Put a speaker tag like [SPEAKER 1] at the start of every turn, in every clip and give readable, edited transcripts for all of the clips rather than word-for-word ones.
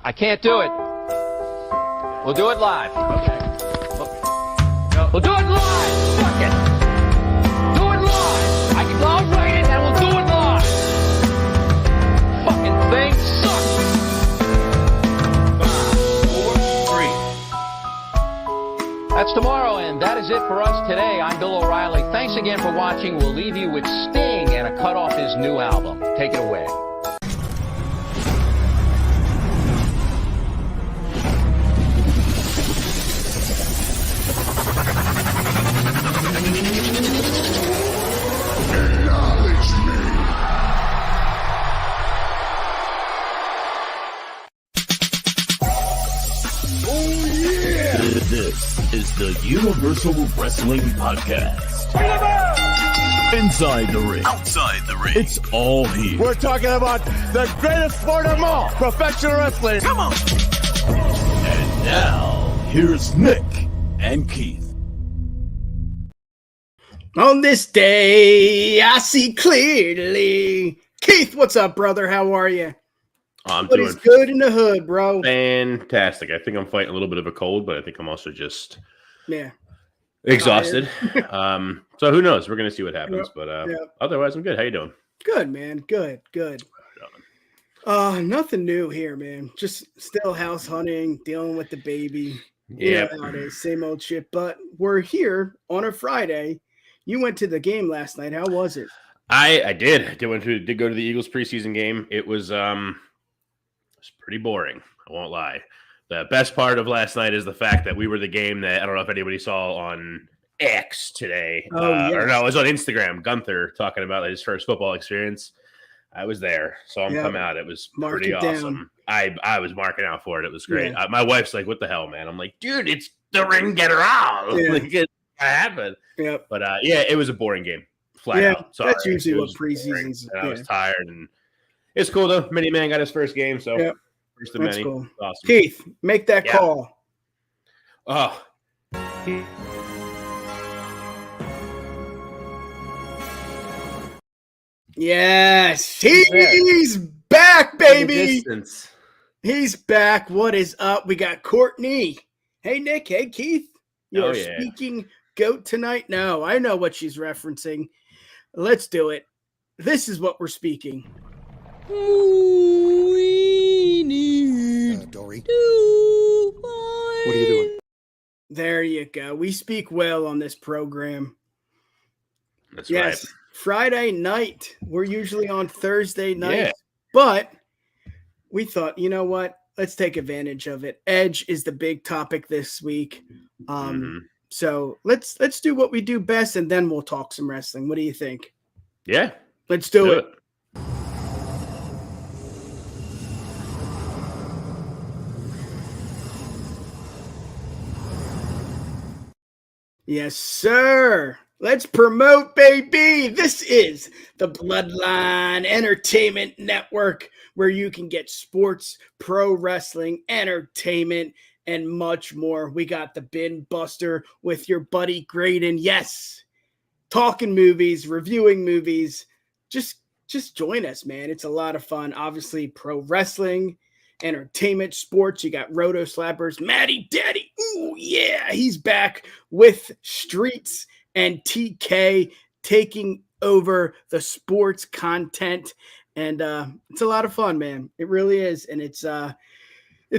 [SPEAKER 1] I can't do it. We'll do it live.
[SPEAKER 2] Okay.
[SPEAKER 1] We'll do it live. Fuck it. Do it live. I'll write it and we'll do it live. Fucking thing sucks. 5, 4, 3. That's tomorrow, and that is it for us today. I'm Bill O'Reilly. Thanks again for watching. We'll leave you with Sting and a cut off his new album. Take it away.
[SPEAKER 3] This is the Universal Wrestling Podcast. Inside the ring. Outside the ring. It's all here.
[SPEAKER 4] We're talking about the greatest sport of all, professional wrestling. Come on!
[SPEAKER 3] And now, here's Nick and Keith.
[SPEAKER 5] On this day, I see clearly. Keith, what's up, brother? How are you?
[SPEAKER 2] I'm
[SPEAKER 5] What
[SPEAKER 2] doing
[SPEAKER 5] is good in the hood, bro?
[SPEAKER 2] fantastic. I think I'm fighting a little bit of a cold, but I think I'm also just
[SPEAKER 5] Yeah.
[SPEAKER 2] exhausted. So who knows? We're going to see what happens.
[SPEAKER 5] Yep,
[SPEAKER 2] But
[SPEAKER 5] yep.
[SPEAKER 2] otherwise, I'm good. How you doing?
[SPEAKER 5] Good, man. Good. Nothing new here, man. Just still house hunting, dealing with the baby. You know how it is, same old shit. But we're here on a Friday. You went to the game last night. How was it?
[SPEAKER 2] I did. Did go to the Eagles preseason game. It was pretty boring. I won't lie. The best part of last night is the fact that we were the game that I don't know if anybody saw on X today.
[SPEAKER 5] Yes.
[SPEAKER 2] Or no, it was on Instagram. Gunther talking about his first football experience. I was there, saw him come out. It was pretty awesome. I was marking out for it. It was great.
[SPEAKER 5] Yeah.
[SPEAKER 2] My wife's like, "What the hell, man?" I'm like, "Dude, it's the ring get around."
[SPEAKER 5] Yeah.
[SPEAKER 2] Like, it happened.
[SPEAKER 5] Yep.
[SPEAKER 2] But it was a boring game. Flat out. Sorry.
[SPEAKER 5] That's usually
[SPEAKER 2] It
[SPEAKER 5] what
[SPEAKER 2] was
[SPEAKER 5] preseason's.
[SPEAKER 2] boring, and I was tired, and it's cool though. Mini Man got his first game, so first of
[SPEAKER 5] That's
[SPEAKER 2] many.
[SPEAKER 5] cool.
[SPEAKER 2] Awesome.
[SPEAKER 5] Keith, make that call.
[SPEAKER 2] Oh,
[SPEAKER 5] Yes, he's back, baby.
[SPEAKER 2] distance.
[SPEAKER 5] He's back. What is up? We got Courtney. Hey, Nick. Hey, Keith. You're speaking goat tonight? No, I know what she's referencing. Let's do it. This is what we're speaking. We need
[SPEAKER 4] Dory.
[SPEAKER 5] What are you doing? There you go. We speak well on this program.
[SPEAKER 2] That's right.
[SPEAKER 5] Friday night. We're usually on Thursday night,
[SPEAKER 2] Yeah.
[SPEAKER 5] but we thought, you know what? Let's take advantage of it. Edge is the big topic this week. So let's do what we do best, and then we'll talk some wrestling. What do you think?
[SPEAKER 2] Yeah.
[SPEAKER 5] Let's do it. Yes, sir. Let's promote, baby. This is the Bloodline Entertainment Network, where you can get sports, pro wrestling, entertainment, and much more. We got the Bin Buster with your buddy Graydon. Yes, talking movies, reviewing movies. Just join us, man. It's a lot of fun. Obviously, pro wrestling, entertainment, sports. You got Roto Slappers, Matty Daddy. Ooh, yeah, he's back with Streets and TK taking over the sports content. And it's a lot of fun, man. It really is. And it's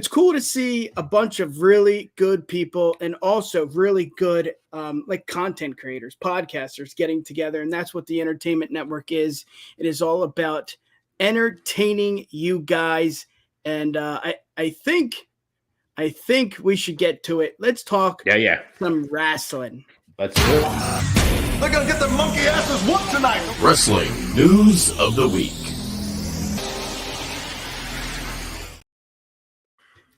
[SPEAKER 5] cool to see a bunch of really good people and also really good like content creators, podcasters getting together. And that's what the Entertainment Network is. It is all about entertaining you guys. And I think we should get to it. Let's talk some wrestling.
[SPEAKER 2] Let's do it.
[SPEAKER 4] They're gonna get their monkey asses whooped tonight.
[SPEAKER 3] Wrestling News of the Week.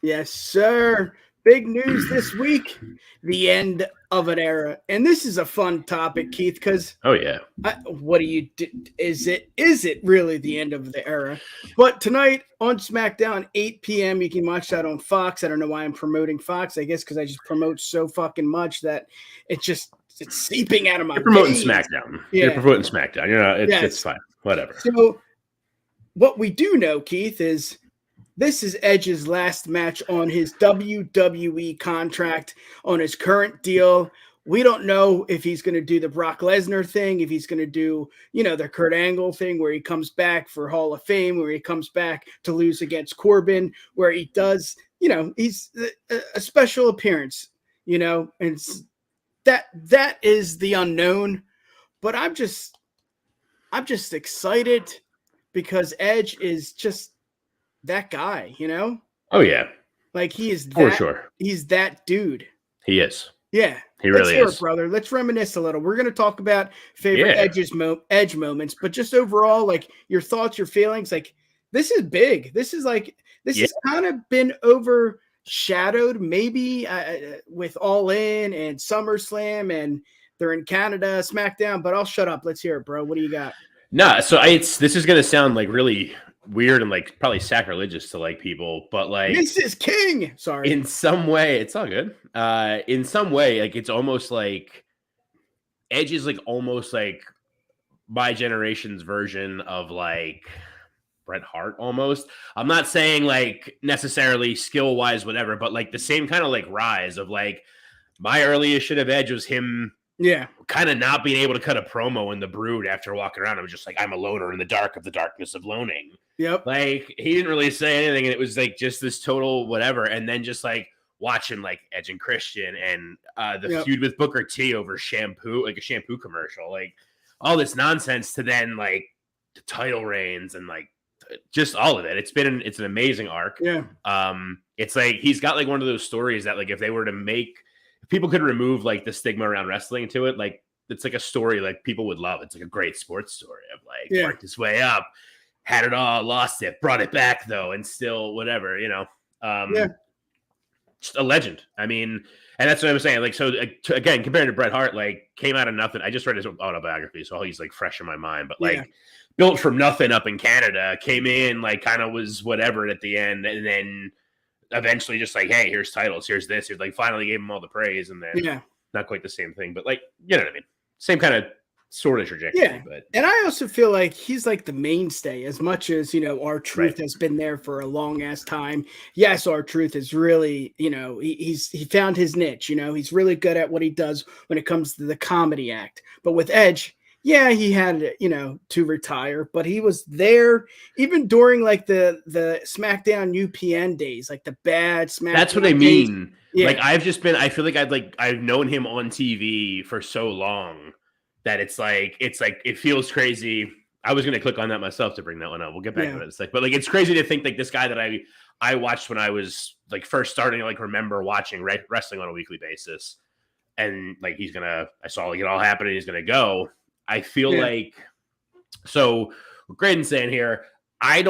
[SPEAKER 5] Yes, sir. Big news this week, the end of an era. And this is a fun topic, Keith, because what do you do? Is it really the end of the era? But tonight on SmackDown, 8 p.m., you can watch that on Fox. I don't know why I'm promoting Fox. I guess because I just promote so fucking much that it's seeping out of my
[SPEAKER 2] You're promoting
[SPEAKER 5] veins.
[SPEAKER 2] SmackDown.
[SPEAKER 5] Yeah.
[SPEAKER 2] You're promoting SmackDown. It's fine. Whatever.
[SPEAKER 5] So what we do know, Keith, is This is Edge's last match on his WWE contract, on his current deal. We don't know if he's going to do the Brock Lesnar thing, if he's going to do, the Kurt Angle thing where he comes back for Hall of Fame, where he comes back to lose against Corbin, where he does, he's a special appearance, and that is the unknown. But I'm just excited because Edge is just that guy,
[SPEAKER 2] Oh yeah.
[SPEAKER 5] Like he is
[SPEAKER 2] for sure.
[SPEAKER 5] He's that dude.
[SPEAKER 2] He is.
[SPEAKER 5] Yeah.
[SPEAKER 2] He really is.
[SPEAKER 5] Brother. Let's reminisce a little. We're going to talk about favorite Edge moments, but just overall, like your thoughts, your feelings, like this is big. This is has kind of been overshadowed maybe with All In and SummerSlam, and they're in Canada, SmackDown, but I'll shut up. Let's hear it, bro. What do you got?
[SPEAKER 2] No, so this is going to sound like really weird and like probably sacrilegious to like people, but like
[SPEAKER 5] this is King. Sorry.
[SPEAKER 2] In some way, it's all good. In some way, like it's almost like Edge is like almost like my generation's version of like Bret Hart almost. I'm not saying like necessarily skill wise, whatever, but like the same kind of like rise of like my earliest shit of Edge was him.
[SPEAKER 5] Yeah.
[SPEAKER 2] Kind of not being able to cut a promo in the Brood after walking around. I was just like, I'm a loner in the dark of the darkness of loaning.
[SPEAKER 5] Yep.
[SPEAKER 2] Like he didn't really say anything. And it was like just this total whatever. And then just like watching like Edge and Christian and the feud with Booker T over shampoo, like a shampoo commercial, like all this nonsense to then like the title reigns and like just all of it. It's an amazing arc.
[SPEAKER 5] Yeah.
[SPEAKER 2] It's like, he's got like one of those stories that like, if they were to make, people could remove like the stigma around wrestling to it. Like it's like a story like people would love. It's like a great sports story of like worked his way up, had it all, lost it, brought it back though, and still whatever, just a legend. I mean, and that's what I'm saying. Like, so again, compared to Bret Hart, like came out of nothing. I just read his autobiography, so he's like fresh in my mind, but like built from nothing up in Canada, came in, like kind of was whatever at the end. And then eventually just like, hey, here's titles, here's this, here's like finally gave him all the praise, and then not quite the same thing, but like, you know what I mean? Same kind of sort of trajectory.
[SPEAKER 5] Yeah.
[SPEAKER 2] But
[SPEAKER 5] and I also feel like he's like the mainstay as much as, R-Truth has been there for a long ass time. Yes, R-Truth is really, he found his niche, he's really good at what he does when it comes to the comedy act. But with Edge, yeah, he had, to retire, but he was there even during like the SmackDown UPN days, like the bad SmackDown.
[SPEAKER 2] That's what I mean.
[SPEAKER 5] Yeah.
[SPEAKER 2] Like I feel like I've known him on TV for so long that it's like it feels crazy. I was going to click on that myself to bring that one up. We'll get back to it in a sec. But like it's crazy to think like this guy that I watched when I was like first starting to like remember watching wrestling on a weekly basis, and like I saw like it all happen and he's gonna go. I feel like, so what Graydon's saying here, I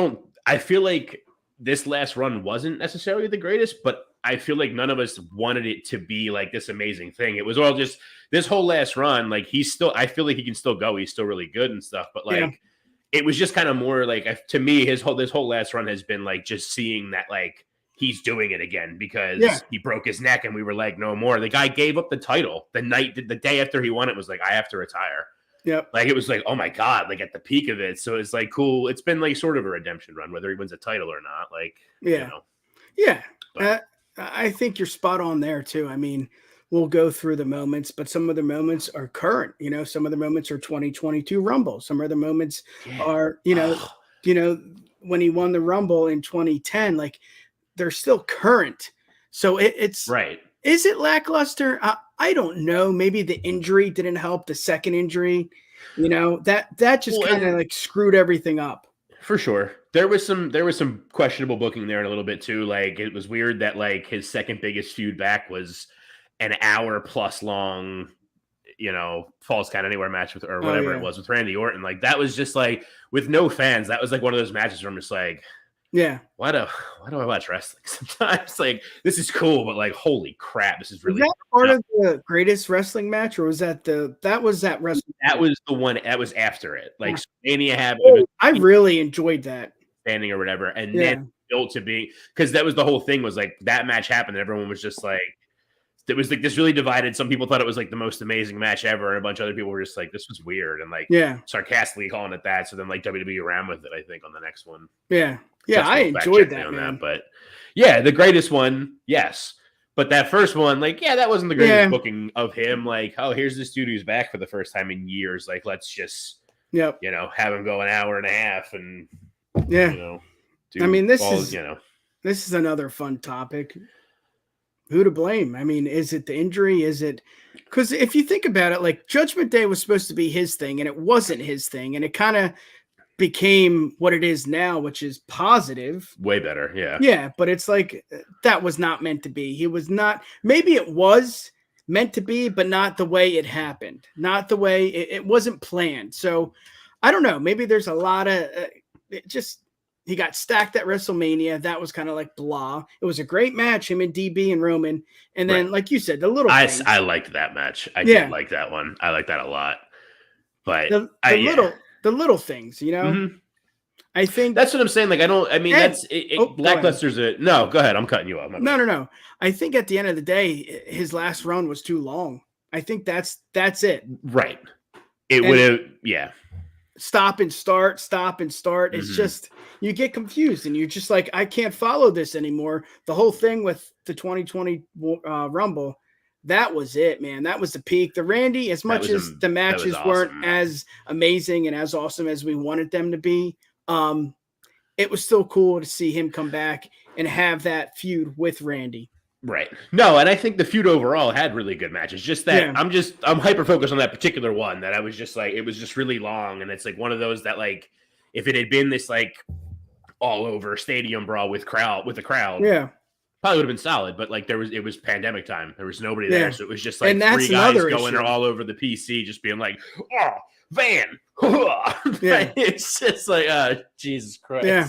[SPEAKER 2] feel like this last run wasn't necessarily the greatest, but I feel like none of us wanted it to be like this amazing thing. It was all just this whole last run. Like I feel like he can still go. He's still really good and stuff, but like, it was just kind of more like, to me, this whole last run has been like, just seeing that, like, he's doing it again because he broke his neck and we were like, no more. The guy gave up the title the day after he won it, was like, I have to retire.
[SPEAKER 5] Yep.
[SPEAKER 2] Like it was like, oh my God, like at the peak of it. So it's like cool. It's been like sort of a redemption run, whether he wins a title or not. Like,
[SPEAKER 5] I think you're spot on there too. I mean, we'll go through the moments, but some of the moments are current. Some of the moments are 2022 Rumble. Some of the moments are, when he won the Rumble in 2010, like they're still current. So it's
[SPEAKER 2] right.
[SPEAKER 5] Is it lackluster? I don't know. Maybe the injury didn't help. The second injury, that just kind of like screwed everything up.
[SPEAKER 2] For sure. There was some questionable booking there a little bit too. Like it was weird that like his second biggest feud back was an hour plus long, Falls Count Anywhere match with, or whatever it was with Randy Orton. Like that was just like with no fans. That was like one of those matches where I'm just like, why do I watch wrestling sometimes? Like this is cool, but like holy crap, this is really.
[SPEAKER 5] Was that part of the greatest wrestling match, or was that that wrestling?
[SPEAKER 2] That was the one. That was after it. Like Mania happened.
[SPEAKER 5] I really enjoyed that
[SPEAKER 2] standing or whatever, and then built to be, because that was the whole thing. Was like that match happened, and everyone was just like, it was like this really divided. Some people thought it was like the most amazing match ever, and a bunch of other people were just like, this was weird, and like sarcastically calling it that. So then like WWE ran with it, I think, on the next one.
[SPEAKER 5] Yeah. Yeah, I enjoyed that, man.
[SPEAKER 2] But yeah, the greatest one, yes. But that first one, like, yeah, that wasn't the greatest booking of him. Like, oh, here's this dude who's back for the first time in years. Like, let's just, have him go an hour and a half and,
[SPEAKER 5] I mean, this is another fun topic. Who to blame? I mean, is it the injury? Is it because if you think about it, like Judgment Day was supposed to be his thing and it wasn't his thing, and it kind of became what it is now, which is positive.
[SPEAKER 2] Way better, yeah.
[SPEAKER 5] Yeah, but it's like that was not meant to be. He was not. Maybe it was meant to be, but not the way it happened. Not the way it wasn't planned. So I don't know. Maybe there's a lot of he got stacked at WrestleMania. That was kind of like blah. It was a great match, him and DB and Roman. And then, like you said, the little things.
[SPEAKER 2] I liked that match. I did like that one. I like that a lot. But
[SPEAKER 5] the little things, I think
[SPEAKER 2] that's what I'm saying. Like, that's lackluster's it. No, go ahead. I'm cutting you off.
[SPEAKER 5] No. I think at the end of the day, his last run was too long. I think that's it.
[SPEAKER 2] Right. It would have,
[SPEAKER 5] Stop and start. It's just, you get confused and you're just like, I can't follow this anymore. The whole thing with the 2020 Rumble, that was it, man. That was the peak. The Randy, as much as the matches weren't as amazing and as awesome as we wanted them to be, it was still cool to see him come back and have that feud with Randy.
[SPEAKER 2] Right. No, and I think the feud overall had really good matches. Just that I'm hyper focused on that particular one that I was just like, it was just really long. And it's like one of those that, like, if it had been this like all over stadium brawl with the crowd, probably would have been solid. But like it was pandemic time. There was nobody there. So it was just like three guys going all over the PC, just being like, oh, Van. It's just like, Jesus Christ.
[SPEAKER 5] Yeah.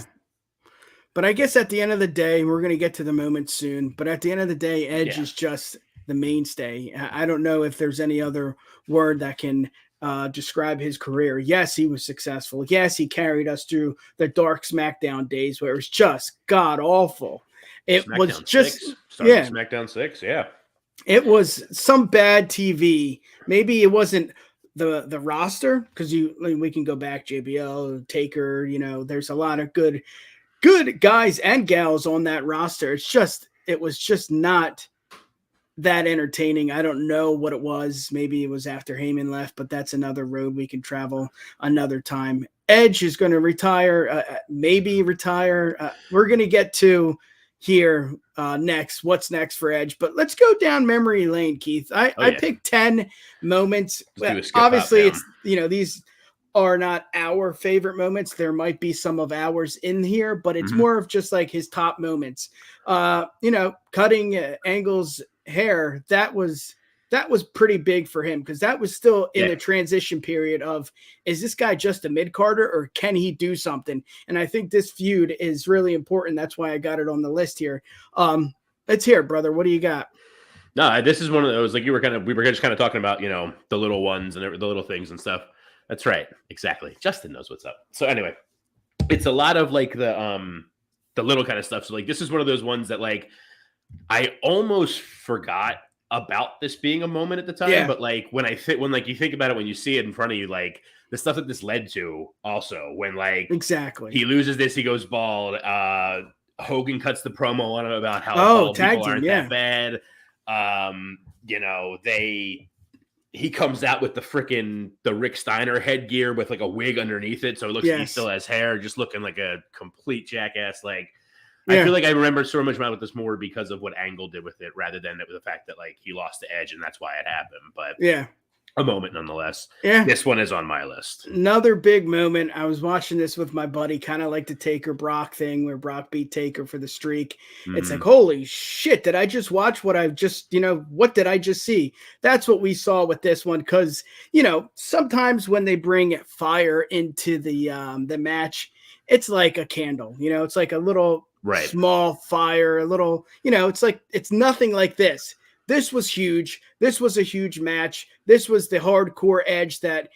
[SPEAKER 5] But I guess at the end of the day, we're going to get to the moment soon. But at the end of the day, Edge is just the mainstay. I don't know if there's any other word that can describe his career. Yes, he was successful. Yes, he carried us through the dark SmackDown days where it was just god awful. It
[SPEAKER 2] SmackDown
[SPEAKER 5] was just
[SPEAKER 2] 6. SmackDown 6. Yeah.
[SPEAKER 5] It was some bad TV. Maybe it wasn't the roster because we can go back JBL, Taker. There's a lot of good guys and gals on that roster. It was just not that entertaining. I don't know what it was. Maybe it was after Heyman left, but that's another road we can travel another time. Edge is going to retire, maybe retire. We're going to get to here next. What's next for Edge? But let's go down memory lane, Keith. I picked 10 moments. Obviously, it's these are not our favorite moments. There might be some of ours in here, but it's more of just like his top moments. Cutting Angle's hair, that was pretty big for him because that was still in the transition period of, is this guy just a mid-carder or can he do something? And I think this feud is really important. That's why I got it on the list here. Let's hear it, brother. What do you got?
[SPEAKER 2] No, this is one of those, like we were just kind of talking about, the little ones and the little things and stuff. That's right. Exactly. Justin knows what's up. So anyway, it's a lot of like the little kind of stuff. So like, this is one of those ones that like, I almost forgot about this being a moment at the time, but like when you think about it, when you see it in front of you, like the stuff that this led to also when like
[SPEAKER 5] exactly
[SPEAKER 2] he loses this, he goes bald. Hogan cuts the promo on him about how bald people aren't that bad. He comes out with the Rick Steiner headgear with like a wig underneath it. So it looks like he still has hair, just looking like a complete jackass. Like, I feel like I remember so much about this more because of what Angle did with it rather than the fact that like he lost to Edge and that's why it happened. But a moment nonetheless. Yeah. This one is on my list.
[SPEAKER 5] Another big moment. I was watching this with my buddy, kind of like the Taker Brock thing where Brock beat Taker for the streak. It's like, holy shit, did I just watch what I've just, what did I just see? That's what we saw with this one. Cause sometimes when they bring fire into the match, it's like a candle, it's like a little small fire, a little, it's like, it's nothing like this. This was huge. This was a huge match. This was the hardcore Edge that,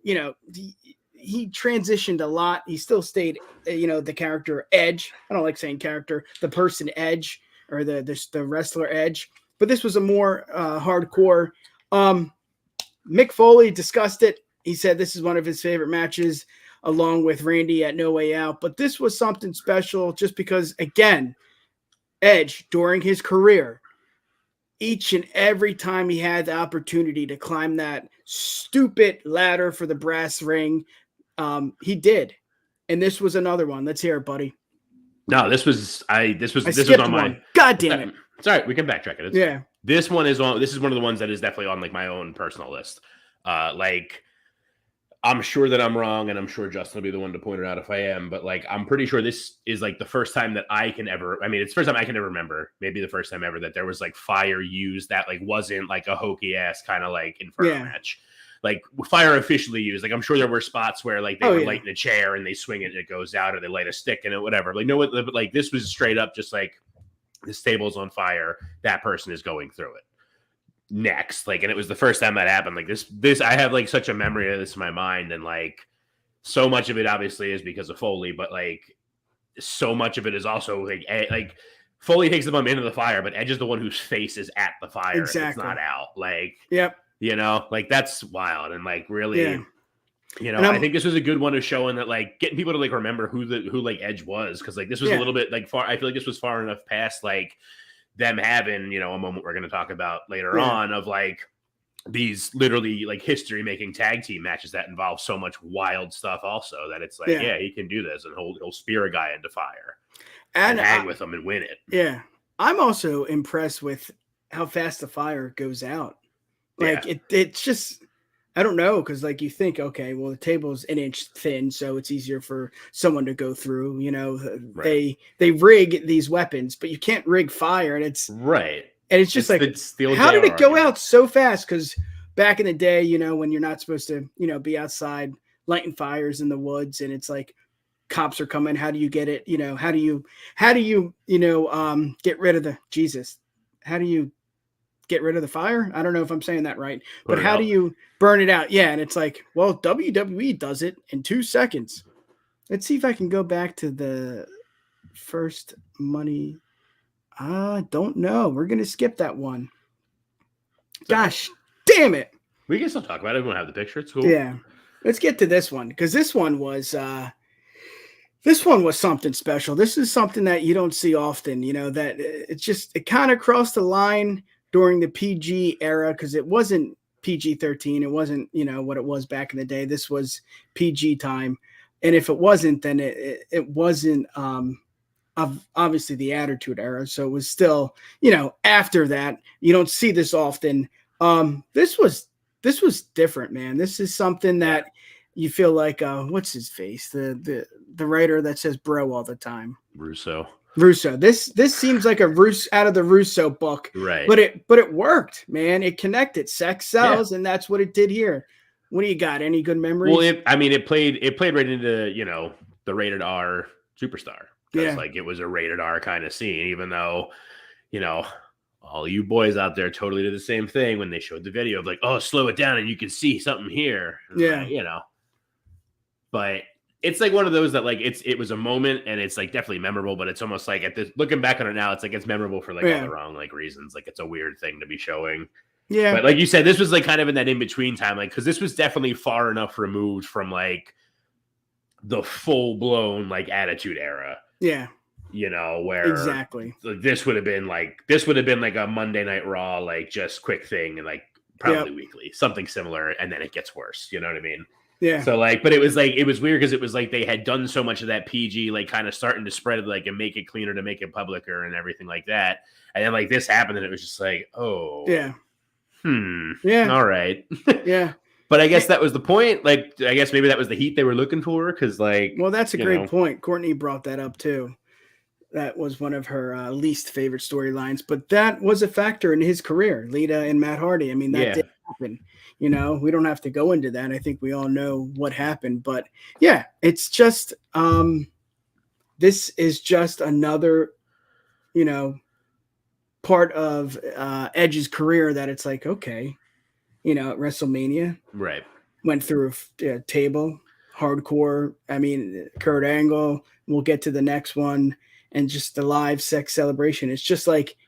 [SPEAKER 5] he transitioned a lot. He still stayed, the character Edge. I don't like saying character, the person Edge or the wrestler Edge. But this was a more hardcore. Mick Foley discussed it. He said this is one of his favorite matches. along with Randy at No Way Out. But this was something special just because, again, Edge, during his career, each and every time he had the opportunity to climb that stupid ladder for the brass ring, he did. And this was another one. Let's hear it, buddy.
[SPEAKER 2] No, this was on
[SPEAKER 5] one.
[SPEAKER 2] my.
[SPEAKER 5] God damn it!
[SPEAKER 2] It's all right. We can backtrack it.
[SPEAKER 5] Yeah.
[SPEAKER 2] This one is one of the ones that is definitely on like my own personal list. Like, I'm sure that I'm wrong, and I'm sure Justin will be the one to point it out if I am. But like, I'm pretty sure this is like the first time that I can ever. I mean, it's the first time I can ever remember. Maybe the first time ever that there was like fire used that like wasn't like a hokey ass kind of like Inferno match. Like fire officially used. Like I'm sure there were spots where like they were lighting a chair and they swing it and it goes out, or they light a stick in it, whatever. Like no, but like this was straight up just like this table's on fire. That person is going through it. Next, like, and it was the first time that happened. Like this I have like such a memory of this in my mind, and like so much of it obviously is because of Foley, but like so much of it is also like Foley takes the bump into the fire, but Edge is the one whose face is at the fire. Exactly. It's not out. Like,
[SPEAKER 5] yep.
[SPEAKER 2] You know, like that's wild, and like really, you know, I think this was a good one of showing that like getting people to like remember who like Edge was, because like this was a little bit like far. I feel like this was far enough past like them having, you know, a moment we're going to talk about later on of like these literally like history making tag team matches that involve so much wild stuff also that it's like, he can do this, and he'll spear a guy into fire and hang with him and win it. Yeah.
[SPEAKER 5] I'm also impressed with how fast the fire goes out. Like it's just, I don't know. Cause like you think, okay, well the table's an inch thin, so it's easier for someone to go through, you know, they rig these weapons, but you can't rig fire, and it's
[SPEAKER 2] right.
[SPEAKER 5] And it's just how did it go out so fast? Cause back in the day, you know, when you're not supposed to, you know, be outside lighting fires in the woods, and it's like cops are coming. How do you get it? You know, how do you, get rid of how do you get rid of the fire? I don't know if I'm saying that right, but how do you burn it out? Yeah. And it's like, well, WWE does it in 2 seconds. Let's see if I can go back to the first money. I don't know. We're going to skip that one. Gosh, damn it.
[SPEAKER 2] We can still talk about it. We don't have the picture. It's cool.
[SPEAKER 5] Yeah. Let's get to this one, because this one was something special. This is something that you don't see often, you know, that it kind of crossed the line during the PG era, because it wasn't PG-13. It wasn't, you know, what it was back in the day. This was PG time. And if it wasn't, then it wasn't obviously the Attitude Era. So it was still, you know, after that. You don't see this often. This was different, man. This is something that you feel like, what's his face? The writer that says bro all the time.
[SPEAKER 2] Russo.
[SPEAKER 5] This seems like a Russo out of the Russo book,
[SPEAKER 2] right?
[SPEAKER 5] But it worked, man. It connected. Sex sells, and that's what it did here. What do you got? Any good memories?
[SPEAKER 2] Well, it played right into, you know, the rated R superstar. Because like it was a rated R kind of scene, even though, you know, all you boys out there totally did the same thing when they showed the video of like, oh, slow it down and you can see something here. And like, you know, but it's like one of those that like it was a moment, and it's like definitely memorable, but it's almost like looking back on it now, it's like it's memorable for like all the wrong like reasons. Like it's a weird thing to be showing. Yeah. But like you said, this was like kind of in that in between time, like because this was definitely far enough removed from like the full blown like Attitude Era. Yeah. You know, where
[SPEAKER 5] exactly
[SPEAKER 2] this would have been like a Monday Night Raw, like just quick thing, and like probably weekly, something similar, and then it gets worse. You know what I mean? Yeah. So like, but it was weird because it was like they had done so much of that PG, like kind of starting to spread it, like and make it cleaner to make it publicer and everything like that. And then like this happened, and it was just like, oh, yeah, all right, yeah. But I guess that was the point. Like, I guess maybe that was the heat they were looking for. Because like,
[SPEAKER 5] well, that's a great point. Courtney brought that up too. That was one of her least favorite storylines, but that was a factor in his career. Lita and Matt Hardy. I mean, that did happen. You know, we don't have to go into that. I think we all know what happened, but yeah, it's just, this is just another, you know, part of Edge's career that it's like, okay, you know, at WrestleMania,
[SPEAKER 2] right,
[SPEAKER 5] went through a table, hardcore. I mean, Kurt Angle. We'll get to the next one, and just the live sex celebration. It's just like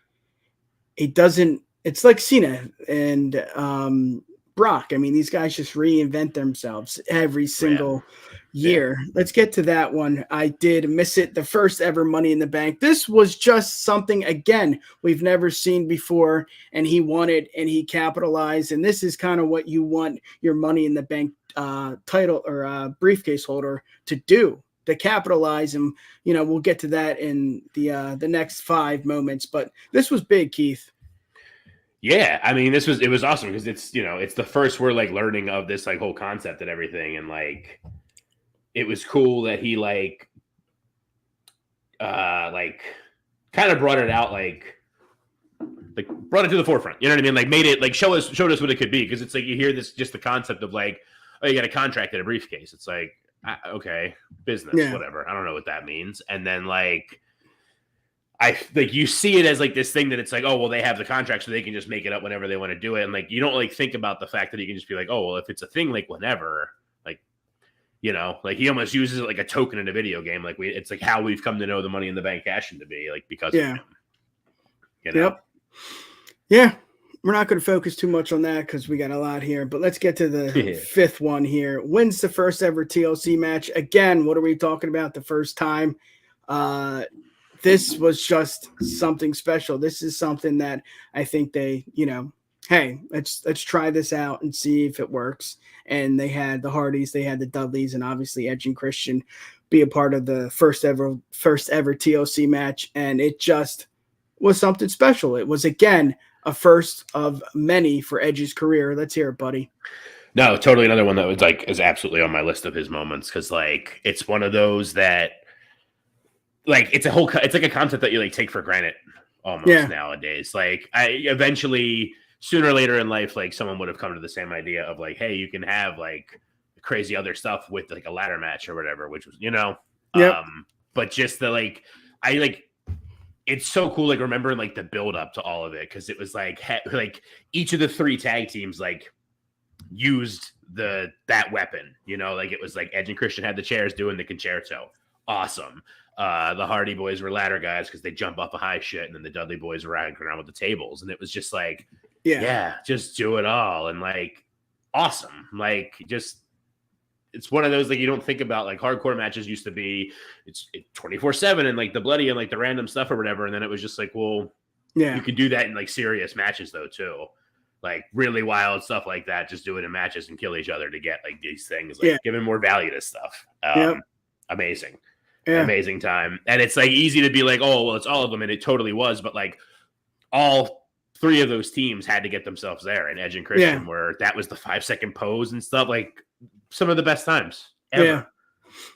[SPEAKER 5] it's like Cena and Brock. I mean, these guys just reinvent themselves every single year. Let's get to that one. I did miss it. The first ever Money in the Bank. This was just something, again, we've never seen before, and he won it and he capitalized. And this is kind of what you want your Money in the Bank title or briefcase holder to do, to capitalize. And, you know, we'll get to that in the next 5 moments. But this was big, Keith.
[SPEAKER 2] Yeah, I mean, it was awesome because it's, you know, it's the first we're like learning of this like whole concept and everything, and like it was cool that he like kind of brought it out, like brought it to the forefront. You know what I mean? Like made it like showed us what it could be, because it's like you hear this, just the concept of like, oh, you got a contract in a briefcase. It's like, okay, business, whatever. I don't know what that means. And then like you see it as like this thing that it's like, oh, well, they have the contract, so they can just make it up whenever they want to do it. And like, you don't like think about the fact that he can just be like, oh, well, if it's a thing, like whenever, like, you know, like he almost uses it like a token in a video game. Like it's like how we've come to know the Money in the Bank cash-in to be, like, because of him. You know?
[SPEAKER 5] Yep. Yeah. We're not going to focus too much on that because we got a lot here, but let's get to the fifth one here. Wins the first ever TLC match. Again, what are we talking about? The first time. This was just something special. This is something that I think they, you know, hey, let's try this out and see if it works. And they had the Hardys, they had the Dudleys, and obviously Edge and Christian be a part of the first ever TLC match. And it just was something special. It was, again, a first of many for Edge's career. Let's hear it, buddy.
[SPEAKER 2] No, totally another one that was like is absolutely on my list of his moments, because like it's one of those that like it's like a concept that you like take for granted almost nowadays. Like eventually, sooner or later in life, like someone would have come to the same idea of like, hey, you can have like crazy other stuff with like a ladder match or whatever, which was, you know, but just the like, I like, it's so cool, like remembering like the build up to all of it, because it was like like each of the 3 tag teams like used that weapon, you know, like it was like Edge and Christian had the chairs doing the concerto, awesome. The Hardy Boys were ladder guys because they jump off a high shit, and then the Dudley Boys were riding around with the tables, and it was just like, yeah, just do it all, and like awesome, like just. It's one of those like you don't think about, like hardcore matches used to be it's 24/7 and like the bloody and like the random stuff or whatever, and then it was just like, well, you could do that in like serious matches though too, like really wild stuff like that. Just do it in matches and kill each other to get like these things, like giving more value to stuff. Amazing time, and it's like easy to be like, oh well, it's all of them, and it totally was, but like all 3 of those teams had to get themselves there, and Edge and Christian were that was the 5-second pose and stuff, like. Some of the best times ever.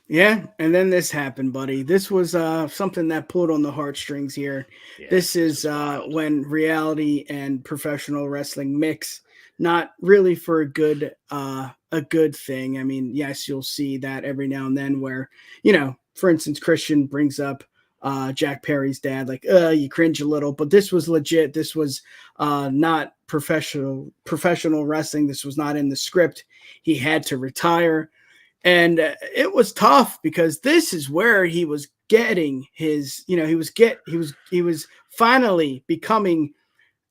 [SPEAKER 5] Yeah. And then this happened, buddy. This was something that pulled on the heartstrings here. This is when reality and professional wrestling mix, not really for a good thing. I mean, yes, you'll see that every now and then where, you know, for instance, Christian brings up Jack Perry's dad, like, you cringe a little, but this was legit. This was not professional wrestling. This was not in the script. He had to retire, and it was tough because this is where he was getting his, you know, he was finally becoming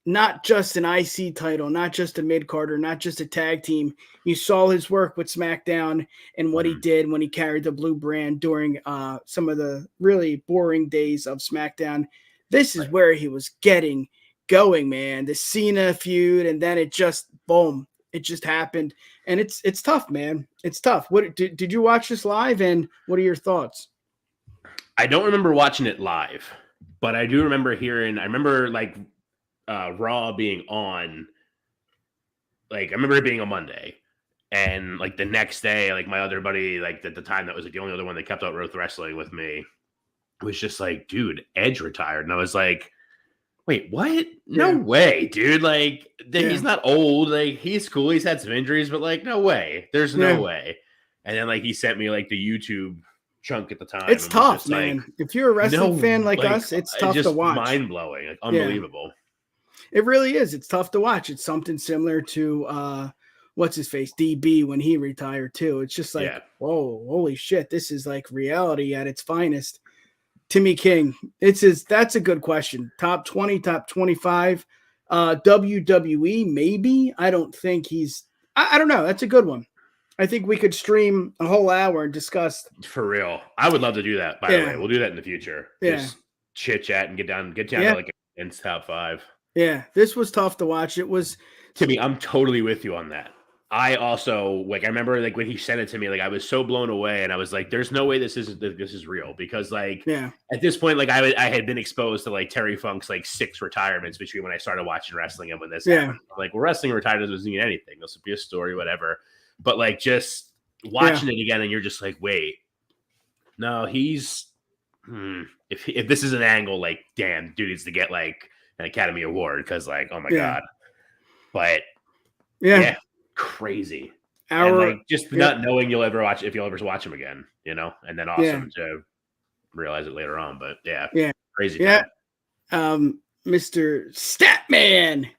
[SPEAKER 5] not just an IC title, not just a mid-carder, not just a tag team. You saw his work with SmackDown and what he did when he carried the blue brand during some of the really boring days of SmackDown. This is where he was getting going, man. The Cena feud, and then it just, boom, it just happened. And it's tough, man. It's tough. What did you watch this live, and what are your thoughts?
[SPEAKER 2] I don't remember watching it live, but I do remember I remember like Raw being on, like I remember it being a Monday, and like the next day, like my other buddy, like at the time that was like the only other one that kept up with wrestling with me, was just like, dude, Edge retired. And I was like, wait, what? No way, dude. Like he's not old, like he's cool, he's had some injuries, but like no way, there's no way. And then like he sent me like the YouTube chunk at the time.
[SPEAKER 5] It's tough, man. Like, if you're a wrestling fan like us, it's tough to watch.
[SPEAKER 2] Mind-blowing, like unbelievable.
[SPEAKER 5] It really is. It's tough to watch. It's something similar to what's his face, DB, when he retired too. It's just like, whoa, holy shit, this is like reality at its finest. Timmy King, that's a good question. Top 20, top 25, WWE maybe. I don't think I don't know. That's a good one. I think we could stream a whole hour and discuss.
[SPEAKER 2] For real. I would love to do that, by the way. We'll do that in the future.
[SPEAKER 5] Yeah.
[SPEAKER 2] Just chit chat and get down to like in top 5.
[SPEAKER 5] Yeah, this was tough to watch. It was
[SPEAKER 2] Timmy, I'm totally with you on that. I also I remember like when he sent it to me, like I was so blown away, and I was like, "There's no way this is real," because like at this point, like I had been exposed to like Terry Funk's like 6 retirements between when I started watching wrestling and when this happened. Like, well, wrestling retired doesn't mean anything. This would be a story, whatever. But like just watching it again, and you're just like, wait, no, he's if this is an angle, like, damn, dude needs to get like an Academy Award because like, oh my god, but yeah. Crazy. And like just not knowing if you'll ever watch him again, you know, and then awesome to realize it later on. But crazy.
[SPEAKER 5] Mr. Statman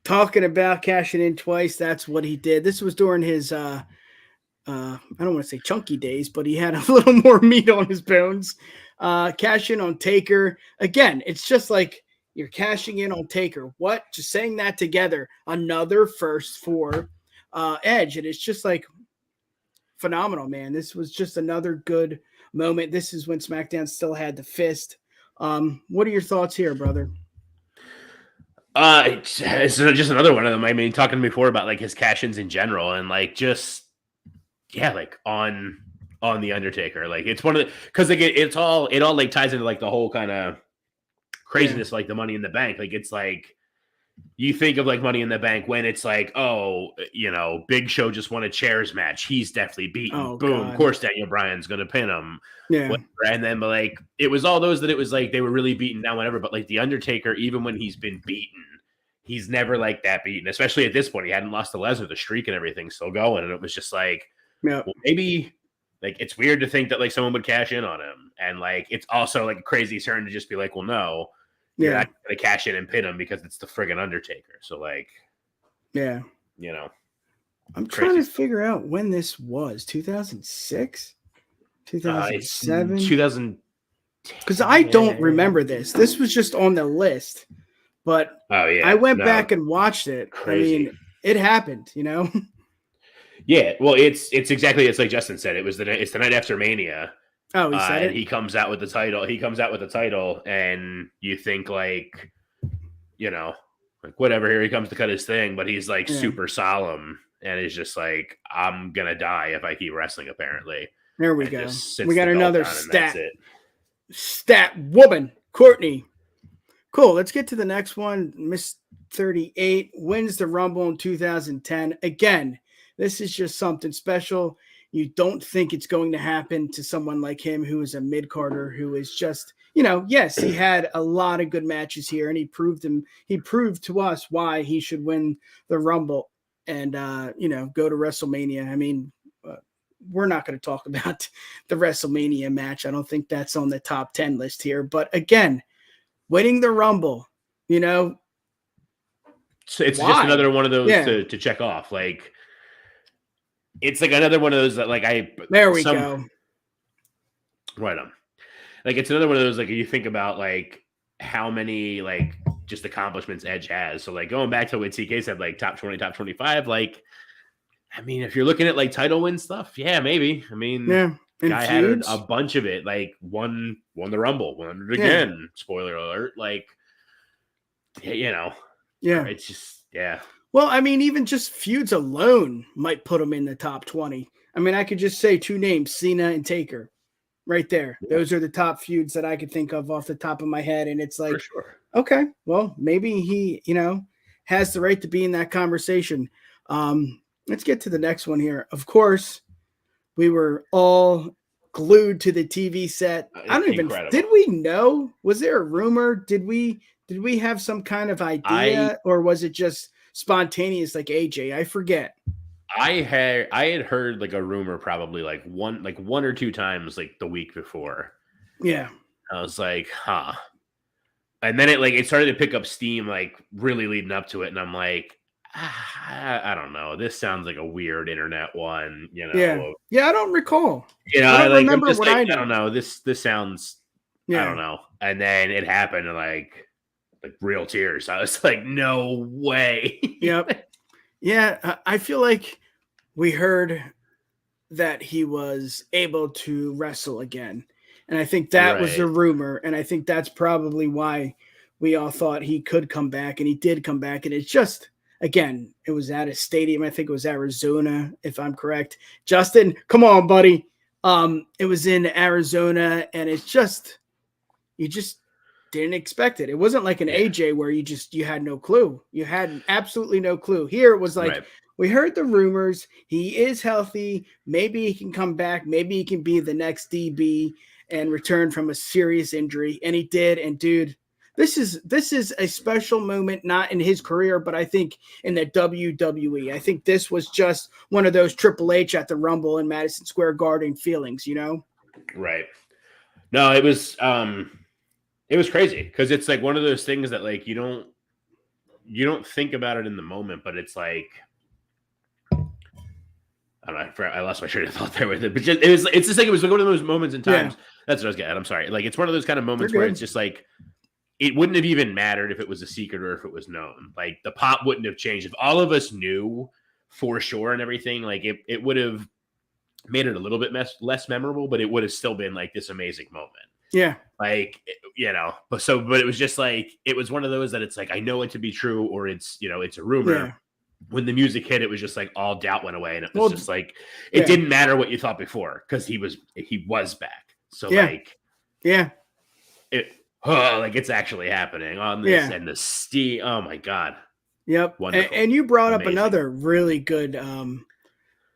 [SPEAKER 5] talking about cashing in twice. That's what he did. This was during his I don't want to say chunky days, but he had a little more meat on his bones. Cash in on Taker. Again, it's just like you're cashing in on Taker. What? Just saying that together. Another first for Edge. And it's just like phenomenal, man. This was just another good moment. This is when SmackDown still had the fist. What are your thoughts here, brother?
[SPEAKER 2] It's just another one of them. I mean, talking to me before about like his cash-ins in general and like just, like on The Undertaker. Like it's one of the, because like it all like ties into like the whole kind of craziness, like the Money in the Bank. Like it's like you think of like Money in the Bank when it's like, oh, you know, Big Show just won a chairs match, he's definitely beaten. Boom, God. Of course Daniel Bryan's gonna pin him. Whatever. And then but like it was all those that it was like they were really beaten down, whatever. But like The Undertaker, even when he's been beaten, he's never like that beaten. Especially at this point, he hadn't lost to Lesnar, the streak and everything's still going, and it was just like, well, maybe. Like, it's weird to think that, like, someone would cash in on him. And, like, it's also, like, a crazy turn to just be like, well, no. You're not going to cash in and pin him because it's the friggin' Undertaker. So, like.
[SPEAKER 5] Yeah.
[SPEAKER 2] You know.
[SPEAKER 5] I'm trying to figure out when this was. 2006? 2007?
[SPEAKER 2] 2010.
[SPEAKER 5] Because I don't remember this. This was just on the list. But I went back and watched it. Crazy. I mean, it happened, you know?
[SPEAKER 2] Yeah, well, it's like Justin said. It's the night after Mania.
[SPEAKER 5] Oh, he said it.
[SPEAKER 2] He comes out with the title. And you think like, you know, like whatever. Here he comes to cut his thing, but he's like super solemn and is just like, I'm gonna die if I keep wrestling. Apparently,
[SPEAKER 5] there we go. We got another stat woman, Courtney. Cool. Let's get to the next one. Miss 38 wins the Rumble in 2010 again. This is just something special. You don't think it's going to happen to someone like him, who is a mid-carder, who is just, you know, yes, he had a lot of good matches here, and he proved to us why he should win the Rumble and, you know, go to WrestleMania. I mean, we're not going to talk about the WrestleMania match. I don't think that's on the top 10 list here. But again, winning the Rumble, you know.
[SPEAKER 2] So it's just another one of those to check off. Like, it's like another one of those that like go. Right on. Like it's another one of those like you think about like how many like just accomplishments Edge has. So like going back to what TK said, like top 20, top 25, like I mean, if you're looking at like title win stuff, yeah, maybe. I mean, guy had a bunch of it, like won the Rumble, won it again. Spoiler alert, like you know.
[SPEAKER 5] Yeah.
[SPEAKER 2] It's just
[SPEAKER 5] Well, I mean, even just feuds alone might put him in the top 20. I mean, I could just say 2 names, Cena and Taker, right there. Yeah. Those are the top feuds that I could think of off the top of my head. And it's like, okay, well, maybe he, you know, has the right to be in that conversation. Let's get to the next one here. Of course, we were all glued to the TV set. Did we know? Was there a rumor? Did we have some kind of idea, or was it just spontaneous like AJ? I forget.
[SPEAKER 2] I had heard like a rumor probably like one or two times like the week before.
[SPEAKER 5] Yeah.
[SPEAKER 2] I was like, huh. And then it started to pick up steam like really leading up to it, and I'm like, I don't know. This sounds like a weird internet one, you know.
[SPEAKER 5] Yeah, I don't recall.
[SPEAKER 2] You know, I don't remember what I know. I don't know. This sounds I don't know. And then it happened and like real tears. I was like, no way.
[SPEAKER 5] Yep. Yeah, I feel like we heard that he was able to wrestle again. And I think that was the rumor. And I think that's probably why we all thought he could come back, and he did come back. And it's just, again, it was at a stadium. I think it was Arizona, if I'm correct. Justin, come on, buddy. It was in Arizona, and it's just, you just didn't expect it. It wasn't like an AJ where you had no clue. You had absolutely no clue. Here it was like, we heard the rumors. He is healthy. Maybe he can come back. Maybe he can be the next DB and return from a serious injury. And he did. And dude, this is a special moment, not in his career, but I think in the WWE. I think this was just one of those Triple H at the Rumble in Madison Square Garden feelings, you know?
[SPEAKER 2] Right. No, it was crazy because it's like one of those things that like you don't think about it in the moment, but it's like, I don't know. I lost my train of thought there with it, but it's just like it was like one of those moments in times. Yeah. That's what I was getting at. I'm sorry. Like it's one of those kind of moments where it's just like it wouldn't have even mattered if it was a secret or if it was known. Like the pop wouldn't have changed if all of us knew for sure and everything. Like it would have made it a little bit less memorable, but it would have still been like this amazing moment.
[SPEAKER 5] Yeah.
[SPEAKER 2] Like, you know, but it was just like it was one of those that it's like I know it to be true or it's, you know, it's a rumor. Yeah. When the music hit, it was just like all doubt went away, and it was just like it didn't matter what you thought before because he was back. So like, like it's actually happening on this and the steam. Oh my god!
[SPEAKER 5] Yep. And you brought up another really good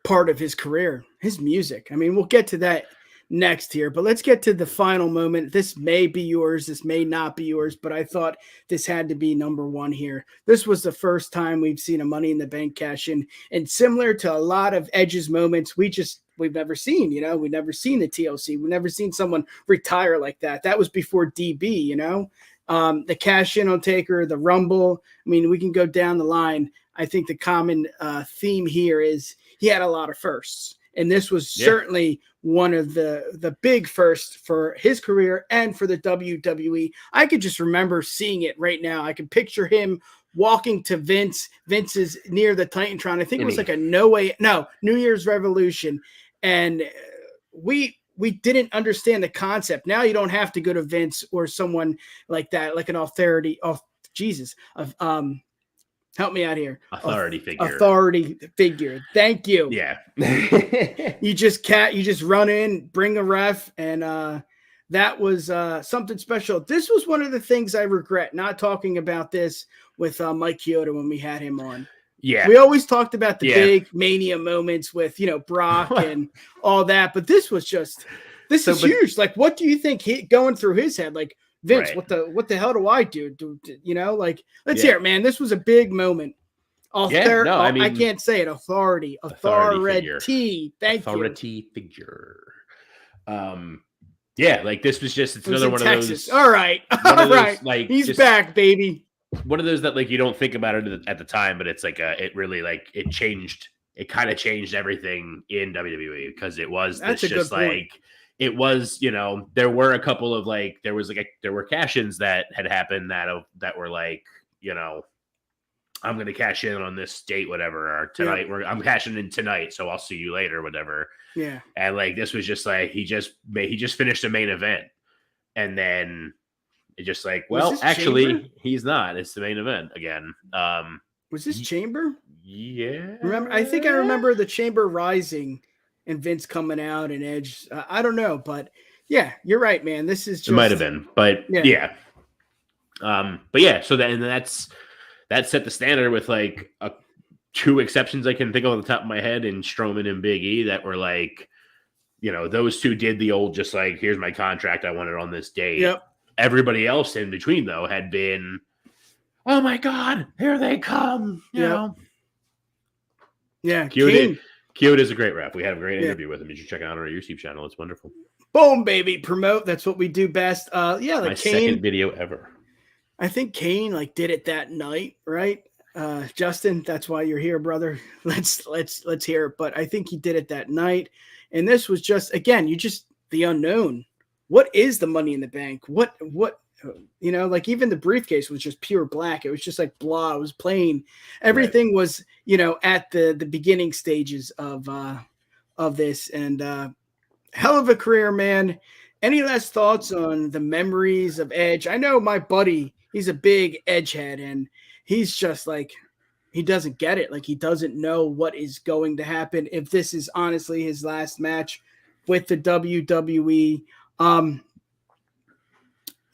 [SPEAKER 5] part of his career, his music. I mean, we'll get to that next here, but let's get to the final moment. This may be yours, this may not be yours, but I thought this had to be number one here. This was the first time we've seen a Money in the Bank cash in, and similar to a lot of Edge's moments, we've never seen, you know, we've never seen the TLC, we've never seen someone retire like that. That was before DB, you know, the cash in on Taker, the Rumble. I mean, we can go down the line. I think the common theme here is he had a lot of firsts. And this was certainly one of the big firsts for his career and for the WWE. I could just remember seeing it right now. I can picture him walking to Vince. Vince is near the Titantron. I think it was like New Year's Revolution. And we didn't understand the concept. Now you don't have to go to Vince or someone like that, like an authority. Oh, Jesus. Help me out here.
[SPEAKER 2] Authority
[SPEAKER 5] figure. Thank you.
[SPEAKER 2] Yeah.
[SPEAKER 5] You just run in, bring a ref, and that was something special. This was one of the things I regret not talking about this with Mike Chioda when we had him on.
[SPEAKER 2] Yeah.
[SPEAKER 5] We always talked about the big Mania moments with, you know, Brock and all that, but this was just is huge. Like, what do you think going through his head? Like, Vince, what the hell do I do? You know, like, let's hear it, man. This was a big moment. I can't say it. Authority figure. Thank you.
[SPEAKER 2] Authority figure. Like this was just, it's another one
[SPEAKER 5] Texas.
[SPEAKER 2] of those.
[SPEAKER 5] All right. Like he's back, baby.
[SPEAKER 2] One of those that like, you don't think about it at the time, but it's like, it really like it kind of changed everything in WWE because it was just like, it was, you know, there were a couple of like, there were cash-ins that had happened that were like, you know, I'm going to cash in on this date, whatever, or tonight I'm cashing in tonight. So I'll see you later, whatever.
[SPEAKER 5] Yeah.
[SPEAKER 2] And like, this was just like, he just finished a main event. And then it just like, well, actually Chamber? He's not, it's the main event again.
[SPEAKER 5] Was this Chamber?
[SPEAKER 2] Yeah.
[SPEAKER 5] I think I remember the Chamber rising and Vince coming out and Edge. I don't know, but yeah, you're right, man. This is just... It
[SPEAKER 2] might have been, but yeah. So that set the standard with like two exceptions I can think of on the top of my head in Strowman and Big E that were like, you know, those two did the old, just like, here's my contract. I want it on this date.
[SPEAKER 5] Yep.
[SPEAKER 2] Everybody else in between though had been, oh my God, here they come. You know?
[SPEAKER 5] Yeah.
[SPEAKER 2] Kyoto is a great rep. We had a great interview with him. You should check it out on our YouTube channel. It's wonderful.
[SPEAKER 5] Boom, baby. Promote. That's what we do best. Like
[SPEAKER 2] my second video ever.
[SPEAKER 5] I think Kane like did it that night, right? Justin, that's why you're here, brother. Let's hear it. But I think he did it that night. And this was just, again, the unknown. what is the Money in the Bank? What, like even the briefcase was just pure black. It was just like blah. It was plain. Everything was, at the beginning stages of this, and hell of a career, man. Any last thoughts on the memories of Edge? I know my buddy, he's a big Edge head, and he's just like, he doesn't get it. Like, he doesn't know what is going to happen if this is honestly his last match with the WWE.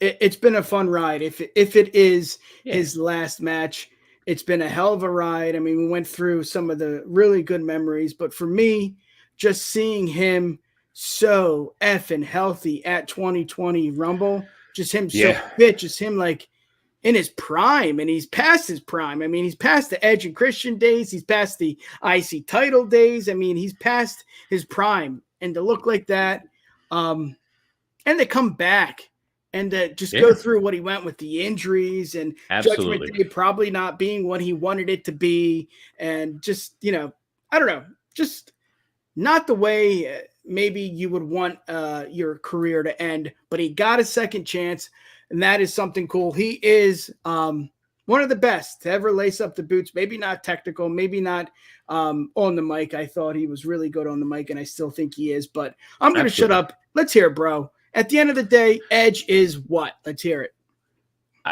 [SPEAKER 5] It's been a fun ride. If it is his last match, it's been a hell of a ride. I mean, we went through some of the really good memories, but for me, just seeing him so effing healthy at 2020 Rumble, just him so fit, just him like in his prime, and he's past his prime. I mean, he's past the Edge and Christian days. He's past the IC title days. I mean, he's past his prime, and to look like that, and to come back and to just go through what he went with the injuries and Judgment Day probably not being what he wanted it to be. And just, I don't know, just not the way maybe you would want your career to end, but he got a second chance, and that is something cool. He is one of the best to ever lace up the boots. Maybe not technical, maybe not on the mic. I thought he was really good on the mic, and I still think he is, but I'm going to shut up. Let's hear it, bro. At the end of the day, Edge is what? Let's hear it.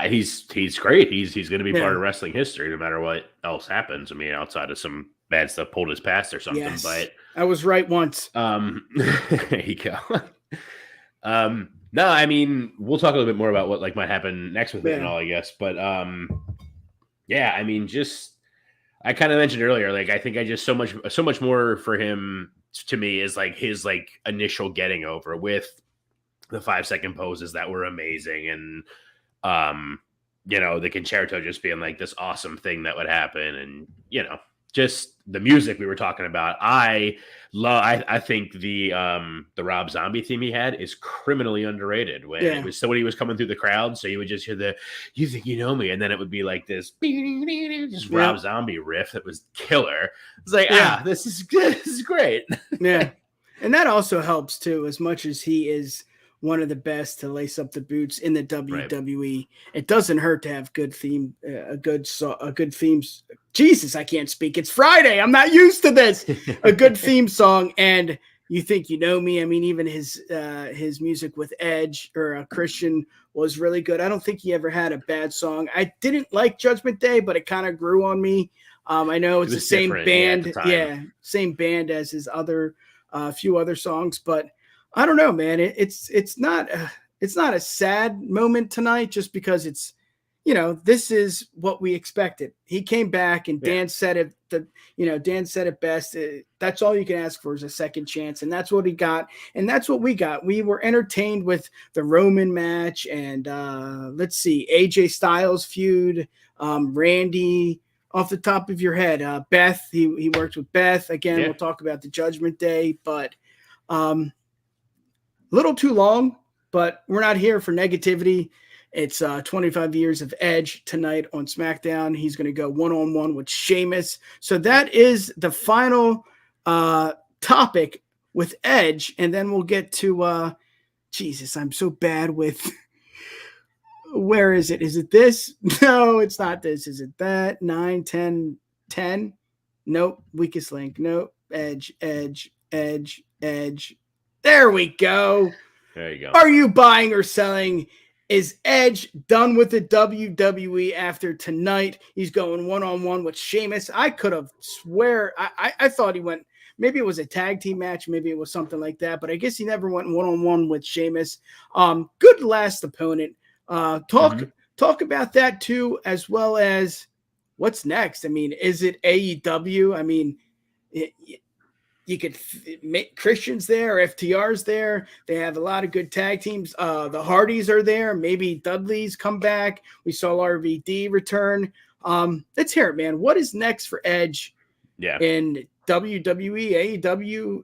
[SPEAKER 2] He's great. He's going to be part of wrestling history no matter what else happens. I mean, outside of some bad stuff pulled his past or something.
[SPEAKER 5] Yes,
[SPEAKER 2] but
[SPEAKER 5] I was right once.
[SPEAKER 2] There you go. No, I mean, we'll talk a little bit more about what might happen next with it and all, I guess. But I mean, just I kind of mentioned earlier, I think I just so much more for him to me is his initial getting over with the 5-second poses that were amazing, and the concerto just being this awesome thing that would happen, and just the music we were talking about. I think the Rob Zombie theme he had is criminally underrated. When it was when he was coming through the crowd, so you would just hear the "You Think You Know Me," and then it would be this just Rob Zombie riff that was killer. It's this is good. This is great.
[SPEAKER 5] Yeah, and that also helps too. As much as he is one of the best to lace up the boots in the WWE, it doesn't hurt to have good theme, a good themes. Jesus, I can't speak. It's Friday. I'm not used to this. A good theme song, and You Think You Know Me. I mean, even his music with Edge or Christian was really good. I don't think he ever had a bad song. I didn't like Judgment Day, but it kind of grew on me. I know it's the same band, same band as his other few other songs, but I don't know, man. It's not a sad moment tonight just because it's, this is what we expected. He came back, and Dan said it. Dan said it best. That's all you can ask for is a second chance, and that's what he got, and that's what we got. We were entertained with the Roman match, and let's see, AJ Styles feud, Randy. Off the top of your head, Beth. He worked with Beth again. We'll talk about the Judgment Day, but. Little too long, but we're not here for negativity. It's 25 years of Edge tonight on SmackDown. He's going to go one-on-one with Sheamus. So that is the final topic with Edge, and then we'll get to Jesus, I'm so bad with where is it? Is it this? No, it's not this. Is it that? 9, 10, 10? Nope. Weakest link. Nope. Edge. There we go.
[SPEAKER 2] There you go.
[SPEAKER 5] Are you buying or selling? Is Edge done with the WWE after tonight? He's going one-on-one with Sheamus. I could have swear I thought he went, maybe it was a tag team match, maybe it was something like that, but I guess he never went one-on-one with Sheamus. Good last opponent. Talk about that too, as well as what's next. I mean, is it AEW? I mean, you could make Christian's there, FTR's there. They have a lot of good tag teams. The Hardys are there. Maybe Dudley's come back. We saw RVD return. Let's hear it, man. What is next for Edge in WWE,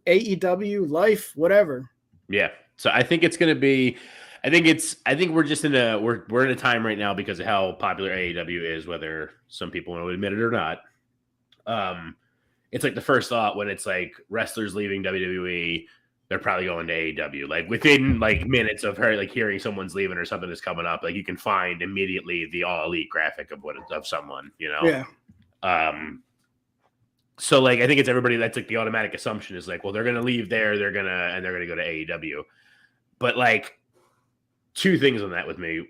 [SPEAKER 5] AEW, Life, whatever?
[SPEAKER 2] Yeah. So I think it's going to be, I think we're just we're in a time right now because of how popular AEW is, whether some people want to admit it or not. It's the first thought when it's wrestlers leaving WWE, they're probably going to AEW. Like within like minutes of her like hearing someone's leaving or something is coming up, like you can find immediately the All Elite graphic of someone, you know.
[SPEAKER 5] Yeah.
[SPEAKER 2] So like I think it's everybody that's like the automatic assumption is like, well, they're gonna leave there, they're gonna go to AEW. But like two things on that with me.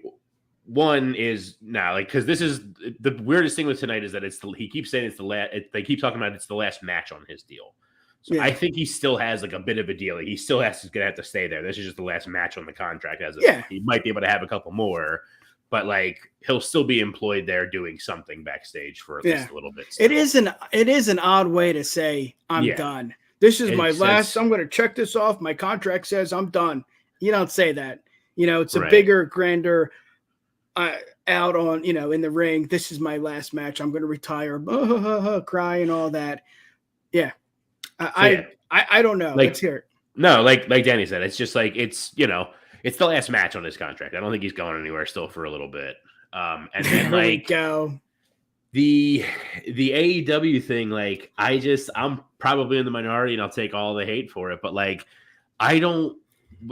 [SPEAKER 2] One is now like because this is the weirdest thing with tonight is that he keeps saying it's the last. They keep talking about it's the last match on his deal. So
[SPEAKER 5] Yeah.
[SPEAKER 2] I think he still has like a bit of a deal. He still gonna have to stay there. This is just the last match on the contract. He might be able to have a couple more, but like he'll still be employed there doing something backstage for at least a little bit.
[SPEAKER 5] Still. It is an odd way to say I'm done. This is my last. I'm going to check this off. My contract says I'm done. You don't say that. You know, it's a bigger, grander. Out on, in the ring. This is my last match. I'm going to retire. Cry and all that. Yeah. I don't know.
[SPEAKER 2] Like,
[SPEAKER 5] let's hear it.
[SPEAKER 2] No, like Danny said, it's just like it's it's the last match on his contract. I don't think he's going anywhere still for a little bit. And then like
[SPEAKER 5] go.
[SPEAKER 2] The AEW thing, like I'm probably in the minority and I'll take all the hate for it, but like I don't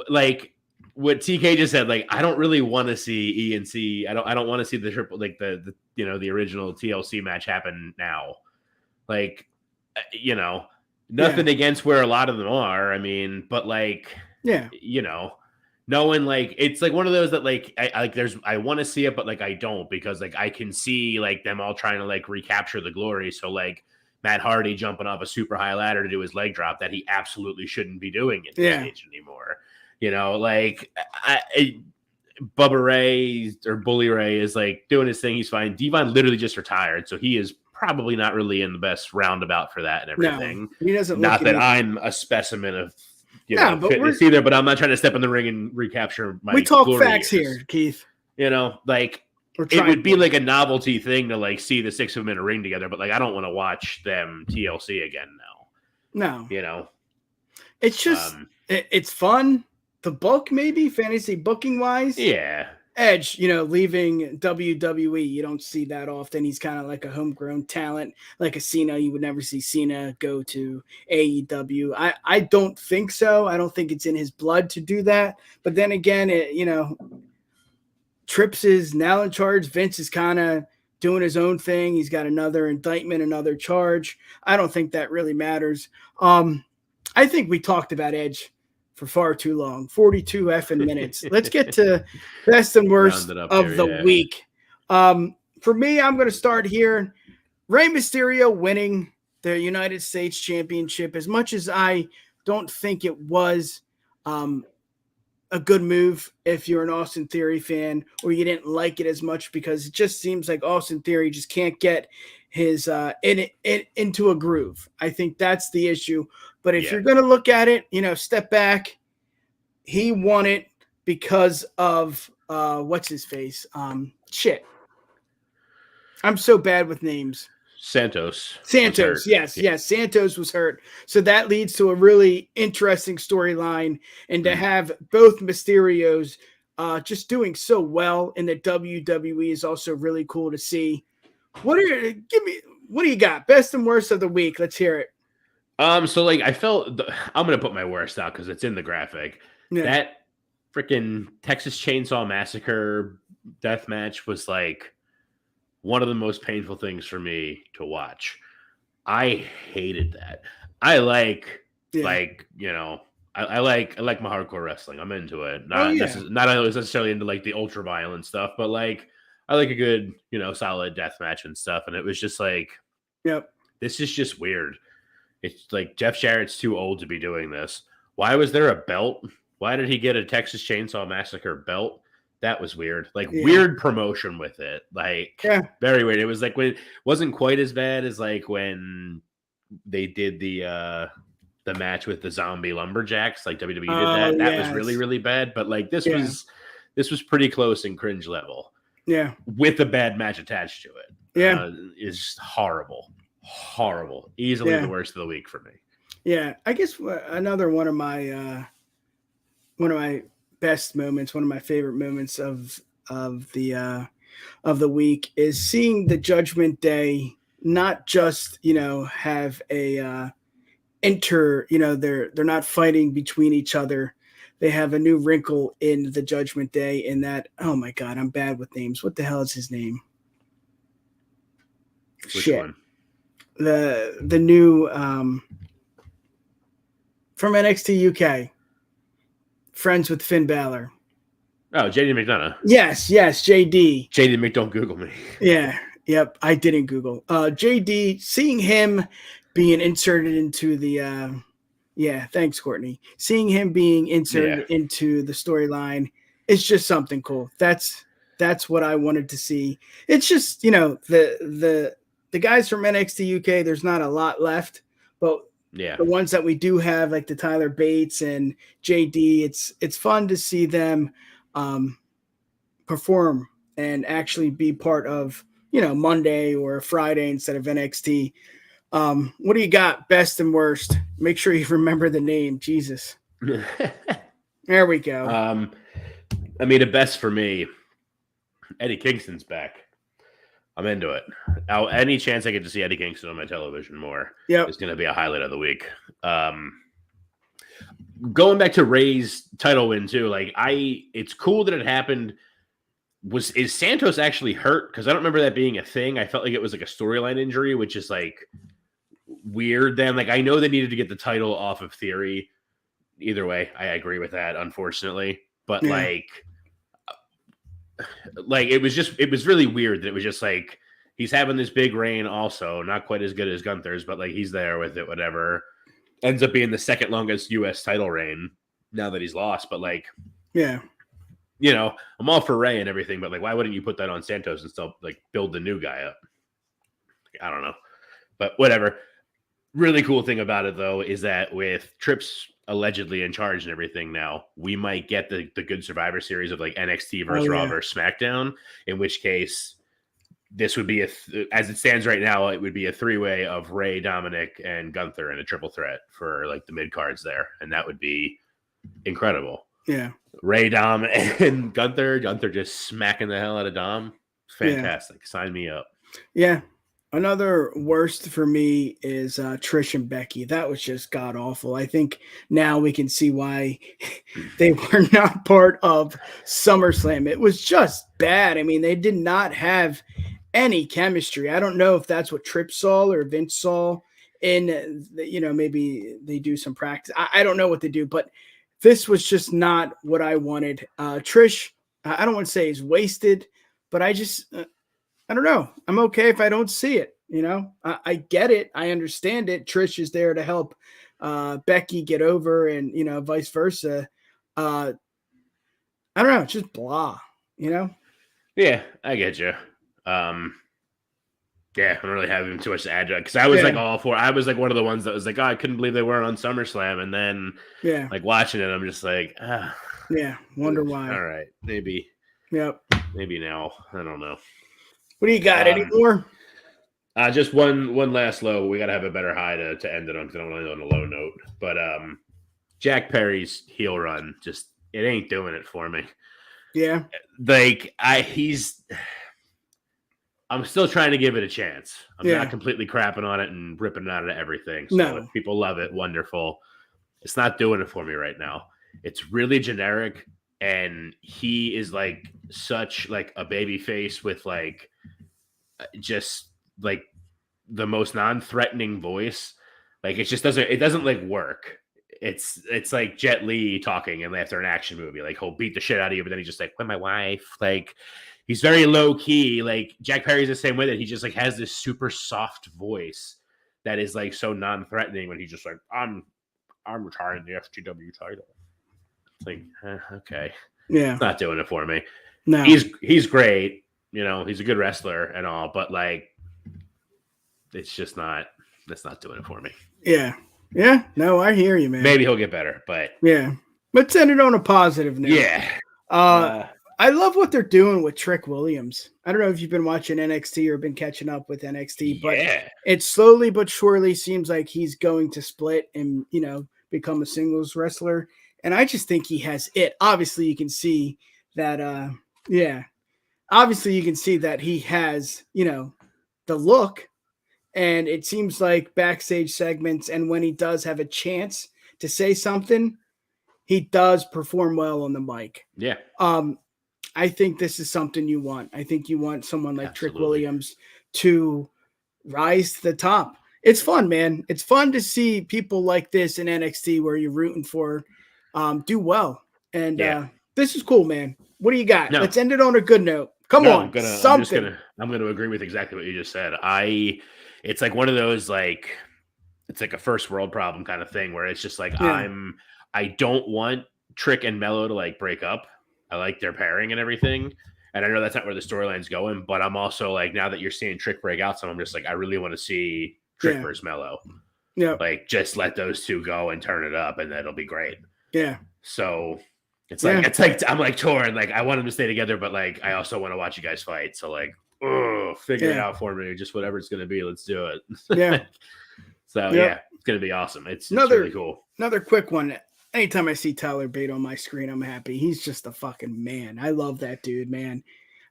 [SPEAKER 2] like what TK just said, like I don't really want to see ENC. I don't want to see the triple like the the original TLC match happen now. Like nothing against where a lot of them are. I mean, but like knowing like it's like one of those that like I want to see it, but like I don't because like I can see like them all trying to like recapture the glory. So like Matt Hardy jumping off a super high ladder to do his leg drop that he absolutely shouldn't be doing at this stage anymore. Like Bubba Ray or Bully Ray is like doing his thing. He's fine. Devon literally just retired, so he is probably not really in the best roundabout for that and everything.
[SPEAKER 5] No, he doesn't.
[SPEAKER 2] Not that I'm a specimen of fitness either, but I'm not trying to step in the ring and recapture my.
[SPEAKER 5] We talk facts here, Keith.
[SPEAKER 2] Like it would be like a novelty thing to like see the six of them in a ring together, but like I don't want to watch them TLC again now.
[SPEAKER 5] No, it's just it's fun. The book, maybe fantasy booking wise.
[SPEAKER 2] Yeah.
[SPEAKER 5] Edge, leaving WWE. You don't see that often. He's kind of like a homegrown talent, like a Cena. You would never see Cena go to AEW. I don't think so. I don't think it's in his blood to do that. But then again, Trips is now in charge. Vince is kind of doing his own thing. He's got another indictment, another charge. I don't think that really matters. I think we talked about Edge for far too long, 42 effing minutes. Let's get to best and worst of the week. For me, I'm going to start here. Rey Mysterio winning the United States Championship. As much as I don't think it was a good move if you're an Austin Theory fan or you didn't like it as much because it just seems like Austin Theory just can't get his into a groove. I think that's the issue. But if you're going to look at it, step back, he won it because of what's his face? Shit. I'm so bad with names.
[SPEAKER 2] Santos.
[SPEAKER 5] Yes. Santos was hurt. So that leads to a really interesting storyline. And to have both Mysterios just doing so well in the WWE is also really cool to see. What do you got? Best and worst of the week. Let's hear it.
[SPEAKER 2] So like I felt I'm gonna put my worst out because it's in the graphic. Yeah. That freaking Texas Chainsaw Massacre death match was like one of the most painful things for me to watch. I hated that. I like I like my hardcore wrestling. I'm into it. Not necessarily into like the ultra violent stuff, but like I like a good, solid death match and stuff. And it was just like, this is just weird. It's like Jeff Jarrett's too old to be doing this. Why was there a belt? Why did he get a Texas Chainsaw Massacre belt? That was weird. Like weird promotion with it. Like very weird. It was like when it wasn't quite as bad as like when they did the match with the zombie lumberjacks. Like WWE did that. That was really, really bad. But like this was pretty close in cringe level.
[SPEAKER 5] Yeah.
[SPEAKER 2] With a bad match attached to it.
[SPEAKER 5] Yeah.
[SPEAKER 2] It's just horrible. Horrible. Easily the worst of the week for me.
[SPEAKER 5] Yeah. I guess another one of my best moments, one of my favorite moments of the week is seeing the Judgment Day not just, have a they're not fighting between each other. They have a new wrinkle in the Judgment Day in that, oh my God, I'm bad with names. What the hell is his name?
[SPEAKER 2] Which one?
[SPEAKER 5] The new from NXT UK, friends with Finn Balor.
[SPEAKER 2] Oh, JD McDonough.
[SPEAKER 5] Yes, JD.
[SPEAKER 2] JD Mc, don't Google me.
[SPEAKER 5] Yeah, yep. I didn't Google. JD, seeing him being inserted into the thanks, Courtney. Seeing him being inserted into the storyline is just something cool. That's what I wanted to see. It's just, the guys from NXT UK, there's not a lot left, but the ones that we do have, like the Tyler Bates and JD, it's fun to see them perform and actually be part of, Monday or Friday instead of NXT. What do you got? Best and worst. Make sure you remember the name. Jesus. There we go.
[SPEAKER 2] The best for me, Eddie Kingston's back. I'm into it. Now, any chance I get to see Eddie Kingston on my television more is going to be a highlight of the week. Going back to Ray's title win too, it's cool that it happened. Is Santos actually hurt? Because I don't remember that being a thing. I felt like it was like a storyline injury, which is weird. Then, I know they needed to get the title off of Theory. Either way, I agree with that. Unfortunately, but it was really weird that it was just he's having this big reign, also not quite as good as Gunther's, but he's there with it. Whatever, ends up being the second longest U.S. title reign now that he's lost. But I'm all for Ray and everything, but why wouldn't you put that on Santos and still build the new guy up? I don't know, but whatever. Really cool thing about it though is that with Trips allegedly in charge and everything now, we might get the good Survivor Series of NXT versus Raw versus SmackDown, in which case this would be as it stands right now, it would be a three-way of Ray, Dominic, and Gunther in a triple threat for the mid cards there, and that would be incredible.
[SPEAKER 5] Yeah.
[SPEAKER 2] Ray, Dom, and Gunther just smacking the hell out of Dom. Fantastic. Yeah. Sign me up.
[SPEAKER 5] Yeah. Another worst for me is Trish and Becky. That was just god awful. I think now we can see why they were not part of SummerSlam. It was just bad. I mean, they did not have any chemistry. I don't know if that's what Tripp saw or Vince saw in, maybe they do some practice. I don't know what they do, but this was just not what I wanted. Trish, I don't want to say is wasted, but I don't know. I'm okay if I don't see it. I get it. I understand it. Trish is there to help Becky get over and, vice versa. I don't know. It's just blah,
[SPEAKER 2] Yeah, I get you. Yeah, I don't really have even too much to add to it because I was all for. I was one of the ones that was I couldn't believe they weren't on SummerSlam, and then watching it, I'm just
[SPEAKER 5] wonder why.
[SPEAKER 2] All right, maybe.
[SPEAKER 5] Yep.
[SPEAKER 2] Maybe now. I don't know.
[SPEAKER 5] What do you got? Any more?
[SPEAKER 2] Just one last low. We got to have a better high to end it on because I don't want to end on a low note. But Jack Perry's heel run it ain't doing it for me.
[SPEAKER 5] Yeah.
[SPEAKER 2] I'm still trying to give it a chance. I'm not completely crapping on it and ripping it out of everything. So if people love it, wonderful. It's not doing it for me right now. It's really generic, and he is such a baby face with just the most non-threatening voice. It doesn't work. It's like Jet Li talking and after an action movie. He'll beat the shit out of you, but then he's just when my wife, he's very low key. Jack Perry's the same way that he just has this super soft voice that is so non-threatening when he's just I'm retiring the FTW title. It's okay. Yeah. It's not doing it for me.
[SPEAKER 5] No.
[SPEAKER 2] He's great. He's a good wrestler and all, but it's just that's not doing it for me.
[SPEAKER 5] Yeah. Yeah. No, I hear you, man.
[SPEAKER 2] Maybe he'll get better, but
[SPEAKER 5] yeah. Let's end it on a positive note.
[SPEAKER 2] Yeah.
[SPEAKER 5] I love what they're doing with Trick Williams. I don't know if you've been watching NXT or been catching up with NXT, but it slowly but surely seems like he's going to split and, become a singles wrestler. And I just think he has it. Obviously, you can see that, obviously you can see that he has, the look And it seems like backstage segments, and when he does have a chance to say something, he does perform well on the mic.
[SPEAKER 2] Yeah.
[SPEAKER 5] I think this is something you want. I think you want someone like
[SPEAKER 2] Absolutely.
[SPEAKER 5] Trick Williams to rise to the top. It's fun, man. It's fun to see people like this in NXT where you're rooting for do well. And this is cool, man. What do you got?
[SPEAKER 2] No.
[SPEAKER 5] Let's end it on a good note. Come on,
[SPEAKER 2] I'm gonna agree with exactly what you just said. It's like one of those like it's like a first world problem kind of thing where it's just like I don't want Trick and Mello to like break up. I like their pairing and everything. And I know that's not where the storyline's going, but I'm also like, now that you're seeing Trick break out, so I'm just like, I really want to see Trick versus Mello.
[SPEAKER 5] Yeah.
[SPEAKER 2] Like, just let those two go and turn it up, and that'll be great.
[SPEAKER 5] Yeah.
[SPEAKER 2] So it's like, I'm like torn. Like, I want them to stay together, but like, I also want to watch you guys fight. So like, figure it out for me. Just whatever it's going to be. Let's do it.
[SPEAKER 5] Yeah.
[SPEAKER 2] So yeah, it's going to be awesome. It's really cool.
[SPEAKER 5] Another quick one. Anytime I see Tyler Bate on my screen, I'm happy. He's just a fucking man. I love that dude, man.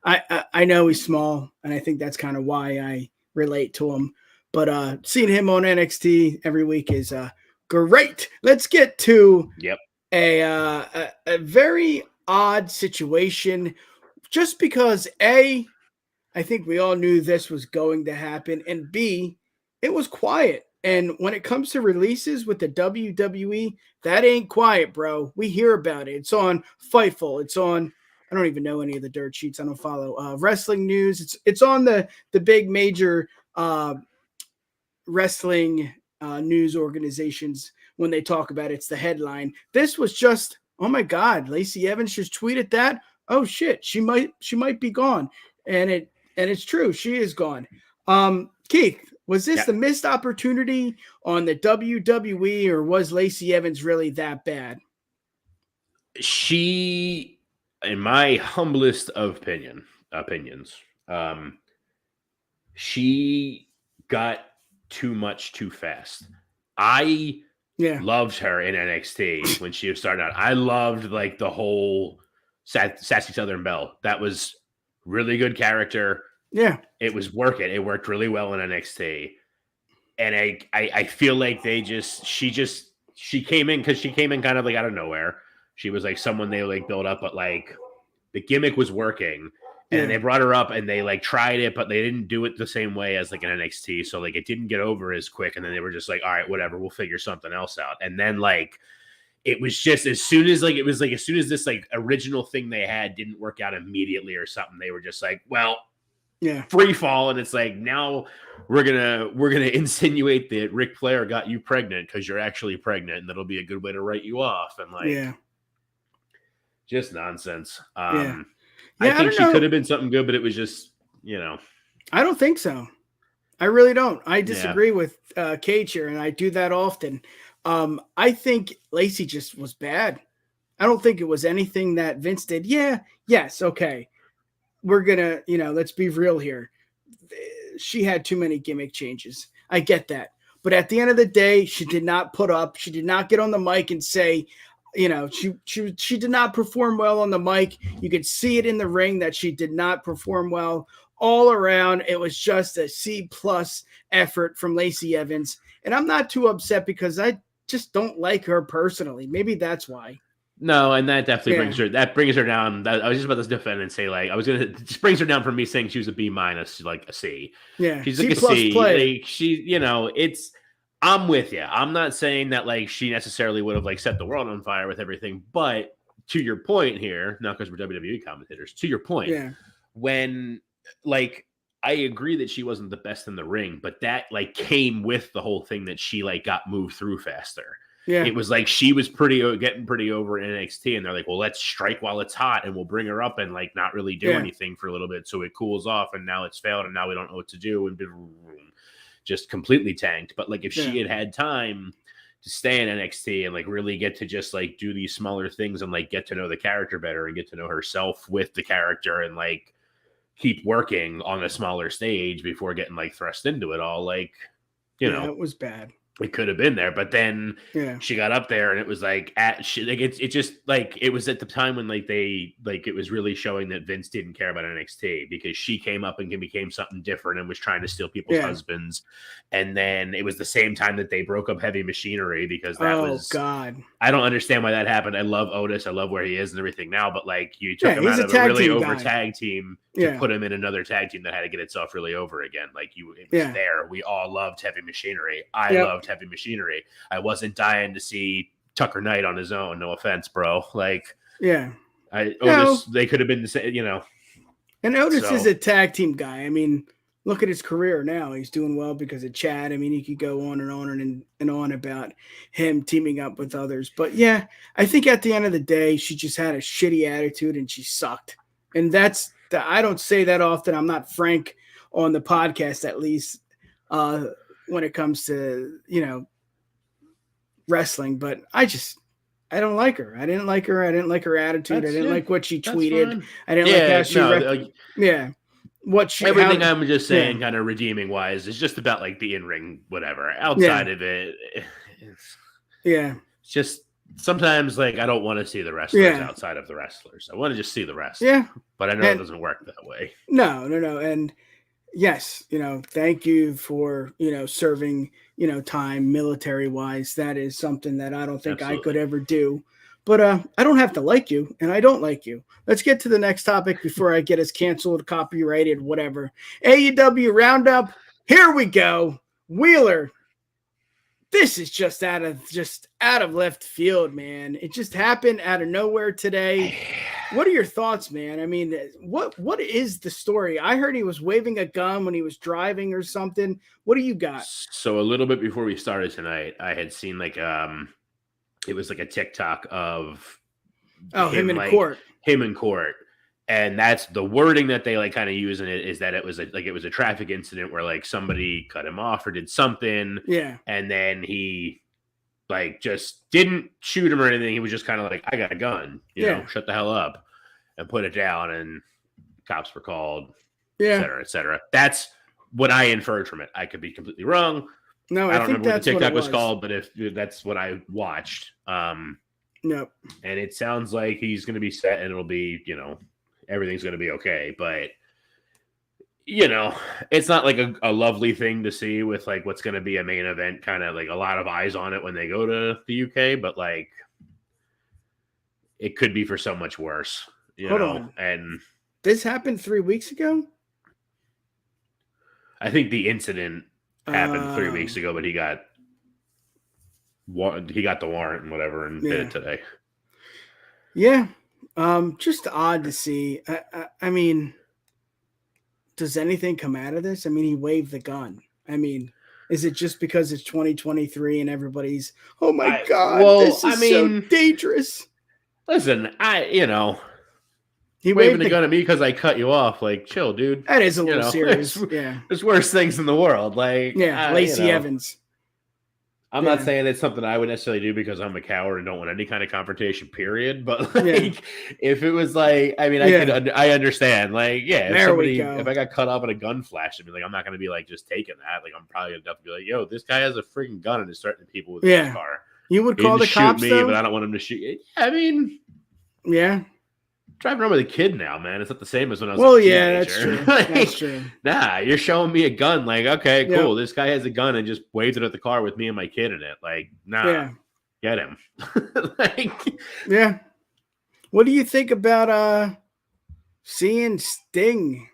[SPEAKER 5] I know he's small, and I think that's kind of why I relate to him. But seeing him on NXT every week is great. Let's get to a very odd situation. Just because A, I think we all knew this was going to happen, and B, it was quiet. And when it comes to releases with the WWE, that ain't quiet, bro. We hear about it. It's on Fightful. It's on, I don't even know any of the dirt sheets. I don't follow wrestling news. It's on the big major wrestling news organizations when they talk about it. It's the headline. This was just, oh my God, Lacey Evans just tweeted that. Oh shit, she might be gone. And it's true. She is gone. Keith, was this the missed opportunity on the WWE, or was Lacey Evans really that bad?
[SPEAKER 2] She, in my humblest of opinions, she got too much too fast. I loved her in NXT when she was starting out. I loved like the whole Sassy Southern Belle. That was really good character.
[SPEAKER 5] Yeah,
[SPEAKER 2] it was working. It worked really well in NXT, and I feel like she came in because she came in kind of like out of nowhere. She was like someone they like built up, but like the gimmick was working, and they brought her up and they like tried it, but they didn't do it the same way as like an NXT. So like it didn't get over as quick, and then they were just like, all right, whatever, we'll figure something else out. And then like it was just as soon as this like original thing they had didn't work out immediately or something, they were just like, well.
[SPEAKER 5] Yeah,
[SPEAKER 2] free fall, and it's like now we're gonna insinuate that Ric Flair got you pregnant because you're actually pregnant, and that'll be a good way to write you off, and like, just nonsense. I think she could have been something good, but it was just,
[SPEAKER 5] I don't think so. I really don't. I disagree with Cage here, and I do that often. I think Lacey just was bad. I don't think it was anything that Vince did. Yes, okay. We're going to, let's be real here. She had too many gimmick changes. I get that. But at the end of the day, she did not put up. She did not get on the mic and say, she did not perform well on the mic. You could see it in the ring that she did not perform well all around. It was just a C+ effort from Lacey Evans. And I'm not too upset because I just don't like her personally. Maybe that's why.
[SPEAKER 2] No, and that definitely brings her down. I was just about to defend and say it just brings her down from me saying she was a B-, like a C.
[SPEAKER 5] Yeah,
[SPEAKER 2] she's like C++ a C. Like she, I'm with you. I'm not saying that like she necessarily would have like set the world on fire with everything, but to your point here, not because we're WWE commentators. To your point, when like I agree that she wasn't the best in the ring, but that like came with the whole thing that she like got moved through faster. Yeah, it was like she was getting pretty over in NXT, and they're like, well, let's strike while it's hot, and we'll bring her up and like not really do anything for a little bit, so it cools off, and now it's failed, and now we don't know what to do, and just completely tanked. But like if she had time to stay in NXT and like really get to just like do these smaller things and like get to know the character better and get to know herself with the character and like keep working on a smaller stage before getting like thrust into it all, like it
[SPEAKER 5] was bad.
[SPEAKER 2] it could have been there, but then she got up there and it was like it just like it was at the time when like they like it was really showing that Vince didn't care about NXT because she came up and became something different and was trying to steal people's husbands. And then it was the same time that they broke up Heavy Machinery because that was
[SPEAKER 5] God.
[SPEAKER 2] I don't understand why that happened. I love Otis. I love where he is and everything now, but like you took him out of a really over tag team to put him in another tag team that had to get itself really over again. Like it was there. We all loved Heavy Machinery. I loved Heavy Machinery. I wasn't dying to see Tucker Knight on his own. No offense, bro. Like, Otis, they could have been the same, you know.
[SPEAKER 5] And Otis is a tag team guy. I mean, look at his career now. He's doing well because of Chad. I mean, you could go on and on about him teaming up with others. But yeah, I think at the end of the day, she just had a shitty attitude and she sucked. And I don't say that often. I'm not frank on the podcast, at least, when it comes to, you know, wrestling. But I don't like her. I didn't like her. I didn't like her attitude. I didn't like what she tweeted. I didn't like how she
[SPEAKER 2] everything I'm just saying kind of redeeming wise is just about like the in-ring whatever. Outside of it, it's just sometimes like I don't want to see the wrestlers outside of the wrestlers. I want to just see the wrestlers. Yeah. But I know it doesn't work that way.
[SPEAKER 5] No. And yes, you know, thank you for, you know, serving, you know, time military wise. That is something that I don't think I could ever do. But I don't have to like you, and I don't like you. Let's get to the next topic before I get us canceled, copyrighted, whatever. AEW Roundup. Here we go. Wheeler. This is just out of left field, man. It just happened out of nowhere today. What are your thoughts, man? I mean, what is the story? I heard he was waving a gun when he was driving or something. What do you got?
[SPEAKER 2] So a little bit before we started tonight, I had seen like it was like a TikTok of
[SPEAKER 5] him in court.
[SPEAKER 2] Him in court. And that's the wording that they like kind of use in it is that it was a traffic incident where like somebody cut him off or did something.
[SPEAKER 5] Yeah.
[SPEAKER 2] And then he like just didn't shoot him or anything. He was just kind of like, I got a gun, you know, shut the hell up and put it down. And cops were called, et cetera, et cetera. That's what I inferred from it. I could be completely wrong.
[SPEAKER 5] No,
[SPEAKER 2] I don't remember what the TikTok was called, but if that's what I watched.
[SPEAKER 5] Nope.
[SPEAKER 2] And it sounds like he's going to be set and it'll be, you know, everything's going to be okay. But, you know, it's not like a lovely thing to see with like what's going to be a main event, kind of like a lot of eyes on it when they go to the UK. But like, it could be for so much worse, you know. And
[SPEAKER 5] this happened 3 weeks ago.
[SPEAKER 2] I think the incident happened 3 weeks ago, but he got the warrant and whatever and did it today.
[SPEAKER 5] Yeah. Just odd to see. I mean, does anything come out of this? I mean, he waved the gun. I mean, is it just because it's 2023 and everybody's, oh my God, this is so dangerous.
[SPEAKER 2] Listen, he waving the gun at me because I cut you off. Like, chill, dude.
[SPEAKER 5] That is a little serious.
[SPEAKER 2] There's worse things in the world. Like,
[SPEAKER 5] Lacey Evans.
[SPEAKER 2] I'm not saying that's something I would necessarily do because I'm a coward and don't want any kind of confrontation, period. But like, if it was like, I mean, I understand. Like, if I got cut off at a gun flash, I mean, like, I'm not going to be like just taking that. Like, I'm probably going to be like, yo, this guy has a freaking gun and is starting people with his car.
[SPEAKER 5] You would call the cops,
[SPEAKER 2] shoot me, but I don't want him to shoot. I mean, driving around with a kid now, man. It's not the same as when I was a teenager.
[SPEAKER 5] That's true.
[SPEAKER 2] Like,
[SPEAKER 5] that's true.
[SPEAKER 2] Nah, you're showing me a gun. Like, okay, cool. This guy has a gun and just waved it at the car with me and my kid in it. Like, nah, get him.
[SPEAKER 5] What do you think about seeing Sting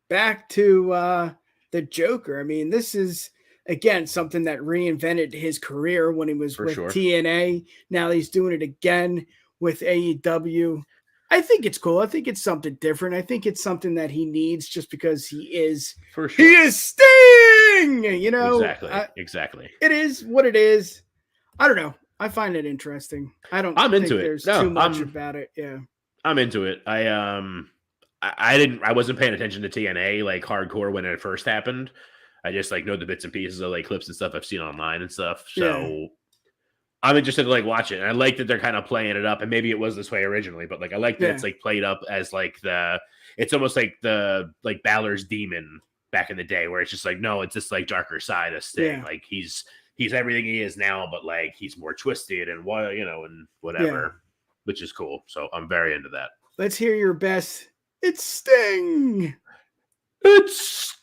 [SPEAKER 5] back to the Joker? I mean, this is, again, something that reinvented his career when he was with TNA. Now he's doing it again with AEW. I think it's cool. I think it's something different. I think it's something that he needs just because he is Sting, you know?
[SPEAKER 2] Exactly.
[SPEAKER 5] It is what it is. I don't know. I find it interesting. I'm into it. There's too much about it. Yeah.
[SPEAKER 2] I'm into it. I wasn't paying attention to TNA like hardcore when it first happened. I just like know the bits and pieces of like clips and stuff I've seen online and stuff. So I'm interested to like watch it. And I like that they're kind of playing it up. And maybe it was this way originally, but like I like that it's like played up as like it's almost like the Balor's demon back in the day where it's just like, no, it's this like darker side of Sting. Like he's he's everything he is now, but like he's more twisted and and whatever, which is cool. So I'm very into that.
[SPEAKER 5] Let's hear your best. It's Sting.
[SPEAKER 2] It's Sting.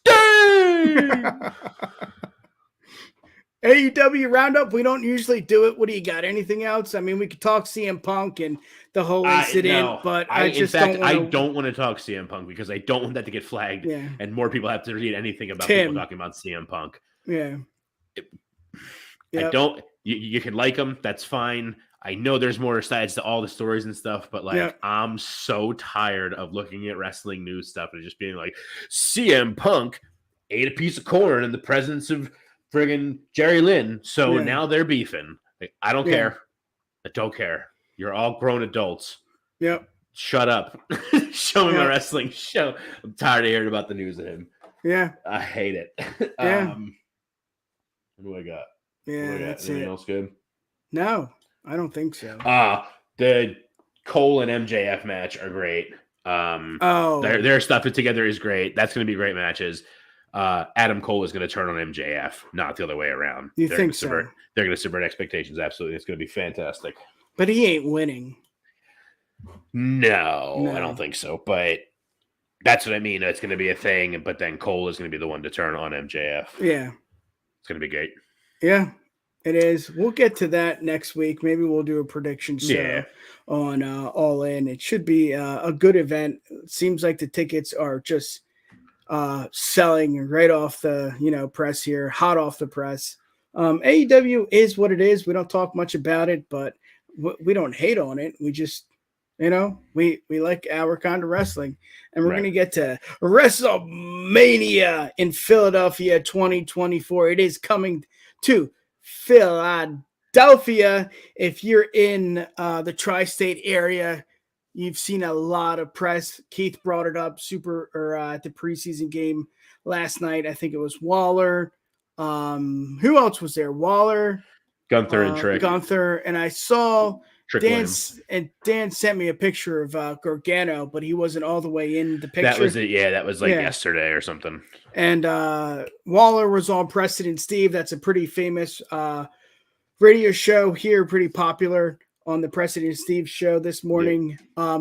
[SPEAKER 5] AEW roundup. We don't usually do it. What do you got? Anything else? I mean, we could talk CM Punk and the whole incident, but I
[SPEAKER 2] don't want to talk CM Punk because I don't want that to get flagged and more people have to read anything about people talking about CM Punk.
[SPEAKER 5] Yeah.
[SPEAKER 2] I don't. You can like him. That's fine. I know there's more sides to all the stories and stuff, but like I'm so tired of looking at wrestling news stuff and just being like, CM Punk ate a piece of corn in the presence of friggin' Jerry Lynn, so now they're beefing. Like, I don't care. I don't care. You're all grown adults.
[SPEAKER 5] Yep.
[SPEAKER 2] Shut up. Show me my wrestling show. I'm tired of hearing about the news of him.
[SPEAKER 5] Yeah.
[SPEAKER 2] I hate it.
[SPEAKER 5] Yeah.
[SPEAKER 2] What do I got?
[SPEAKER 5] Yeah, that's
[SPEAKER 2] Anything else good?
[SPEAKER 5] No, I don't think so.
[SPEAKER 2] The Cole and MJF match are great. Their stuff together is great. That's going to be great matches. Adam Cole is going to turn on MJF, not the other way around.
[SPEAKER 5] You think so?
[SPEAKER 2] They're going to subvert expectations. Absolutely. It's going to be fantastic.
[SPEAKER 5] But he ain't winning.
[SPEAKER 2] No, I don't think so. But that's what I mean. It's going to be a thing. But then Cole is going to be the one to turn on MJF.
[SPEAKER 5] Yeah.
[SPEAKER 2] It's going to be great.
[SPEAKER 5] Yeah, it is. We'll get to that next week. Maybe we'll do a prediction show on All In. It should be a good event. It seems like the tickets are just selling right off the press here, hot off the press. AEW is what it is. We don't talk much about it, but we don't hate on it. We just we like our kind of wrestling, and we're going to get to WrestleMania in Philadelphia 2024. It is coming to Philadelphia. If you're in the tri-state area, you've seen a lot of press. Keith brought it up at the preseason game last night. I think it was Waller. Who else was there? Waller,
[SPEAKER 2] Gunther, and Trick.
[SPEAKER 5] Gunther, and I saw Dan sent me a picture of Gargano, but he wasn't all the way in the picture.
[SPEAKER 2] That was it. Yeah, that was yesterday or something.
[SPEAKER 5] And Waller was on Preston and Steve. That's a pretty famous radio show here, pretty popular on the Preston and Steve show this morning. Yeah.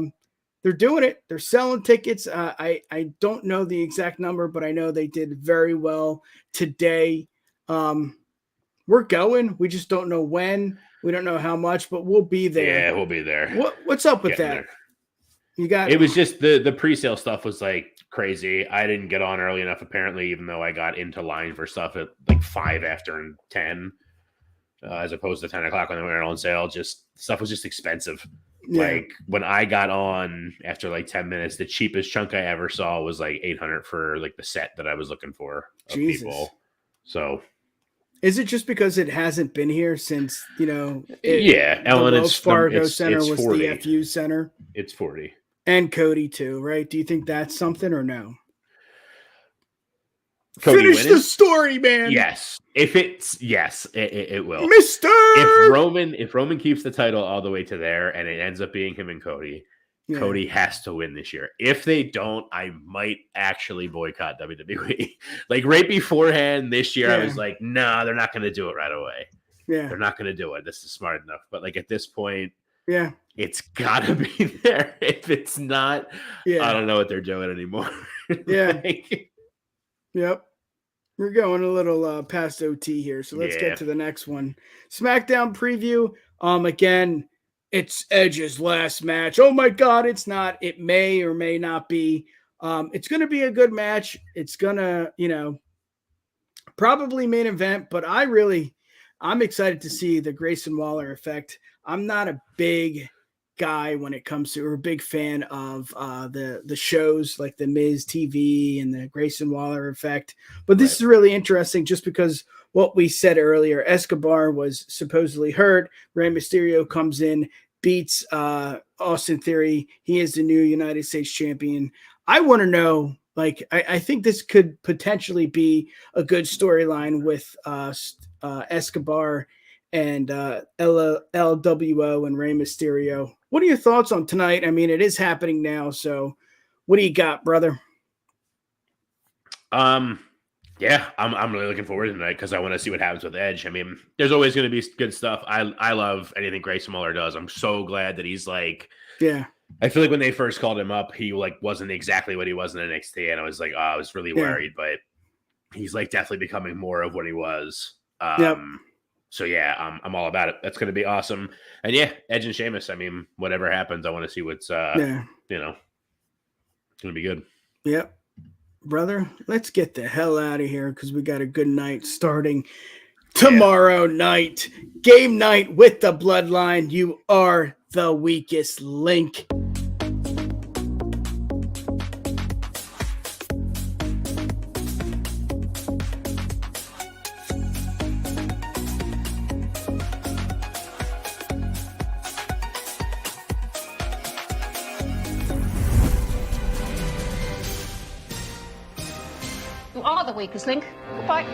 [SPEAKER 5] They're doing it. They're selling tickets. I don't know the exact number, but I know they did very well today. We're going. We just don't know when. We don't know how much, but we'll be there.
[SPEAKER 2] Yeah, we'll be there.
[SPEAKER 5] What's up with that?
[SPEAKER 2] It was just the pre-sale stuff was like crazy. I didn't get on early enough, apparently, even though I got into line for stuff at like 5 after 10, as opposed to 10 o'clock when they were on sale. Just stuff was just expensive. Yeah. Like when I got on after like 10 minutes, the cheapest chunk I ever saw was like $800 for like the set that I was looking for of people. So.
[SPEAKER 5] Is it just because it hasn't been here since,
[SPEAKER 2] Ellen,
[SPEAKER 5] the Wells Fargo Center was
[SPEAKER 2] 40.
[SPEAKER 5] the FU Center?
[SPEAKER 2] It's 40.
[SPEAKER 5] And Cody, too, right? Do you think that's something or no?
[SPEAKER 2] Cody
[SPEAKER 5] Finish
[SPEAKER 2] winning?
[SPEAKER 5] The story, man.
[SPEAKER 2] Yes. It will.
[SPEAKER 5] Mister!
[SPEAKER 2] If Roman keeps the title all the way to there and it ends up being him and Cody, Cody has to win this year. If they don't, I might actually boycott WWE. Like right beforehand this year, I was like, nah, they're not going to do it right away. Yeah. They're not going to do it. This is smart enough. But like at this point, it's got to be there. If it's not, I don't know what they're doing anymore.
[SPEAKER 5] Yep. We're going a little past OT here. So let's get to the next one. SmackDown preview. Again, it's Edge's last match. Oh my God, it's not. It may or may not be. It's going to be a good match. It's going to, probably main event, but I'm excited to see the Grayson Waller effect. I'm not a big guy when it comes to, or a big fan of the shows like the Miz TV and the Grayson Waller effect. But this is really interesting just because what we said earlier, Escobar was supposedly hurt. Rey Mysterio comes in, beats Austin Theory. He is the new United States champion. I want to know, I think this could potentially be a good storyline with Escobar and LWO and Rey Mysterio. What are your thoughts on tonight? I mean, it is happening now. So what do you got, brother?
[SPEAKER 2] Yeah, I'm really looking forward to tonight because I want to see what happens with Edge. I mean, there's always going to be good stuff. I love anything Grayson Waller does. I'm so glad that he's like,
[SPEAKER 5] yeah.
[SPEAKER 2] I feel like when they first called him up, he like wasn't exactly what he was in NXT, and I was like, oh, I was really worried, but he's like definitely becoming more of what he was. So yeah, I'm all about it. That's going to be awesome. And yeah, Edge and Sheamus. I mean, whatever happens, I want to see what's it's going to be good.
[SPEAKER 5] Yep. Brother, let's get the hell out of here because we got a good night starting tomorrow night. Game night with the Bloodline. You are the weakest link.
[SPEAKER 6] You are the weakest link. Goodbye.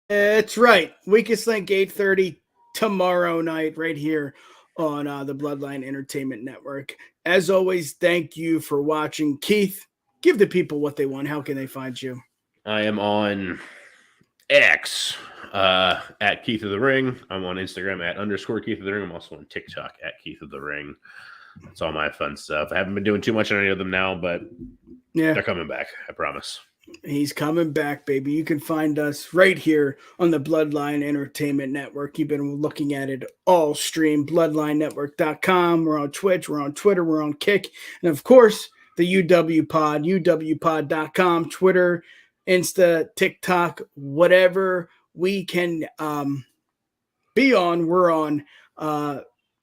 [SPEAKER 5] That's right. Weakest Link, 8:30 tomorrow night right here on the Bloodline Entertainment Network. As always, thank you for watching. Keith, give the people what they want. How can they find you?
[SPEAKER 2] I am on X at Keith of the Ring. I'm on Instagram at _Keith of the Ring. I'm also on TikTok at Keith of the Ring. That's all my fun stuff. I haven't been doing too much on any of them now, but they're coming back. I promise.
[SPEAKER 5] He's coming back, baby. You can find us right here on the Bloodline Entertainment Network. You've been looking at it all stream, bloodlinenetwork.com. We're on Twitch, we're on Twitter, we're on Kick. And of course, the UWPod, UWPod.com, Twitter, Insta, TikTok, whatever we can be on, we're on.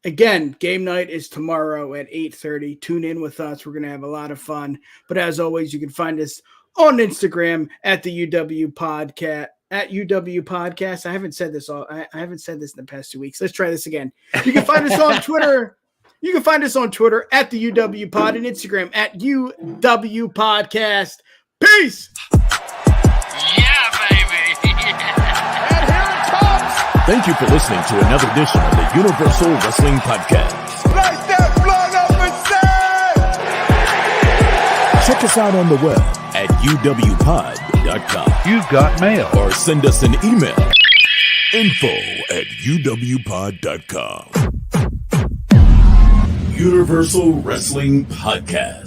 [SPEAKER 5] Again, game night is tomorrow at 8:30. Tune in with us. We're going to have a lot of fun. But as always, you can find us on Instagram at the UW Podcast. At UW Podcast. I haven't said this I haven't said this in the past 2 weeks. Let's try this again. You can find us on Twitter. You can find us on Twitter at the UW Pod and Instagram at UW Podcast. Peace.
[SPEAKER 3] Yeah, baby. And here it comes. Thank you for listening to another edition of the Universal Wrestling Podcast.
[SPEAKER 4] Like that blood up and say.
[SPEAKER 3] Check us out on the web at uwpod.com.
[SPEAKER 7] You've got mail.
[SPEAKER 3] Or send us an email. info@uwpod.com. Universal Wrestling Podcast.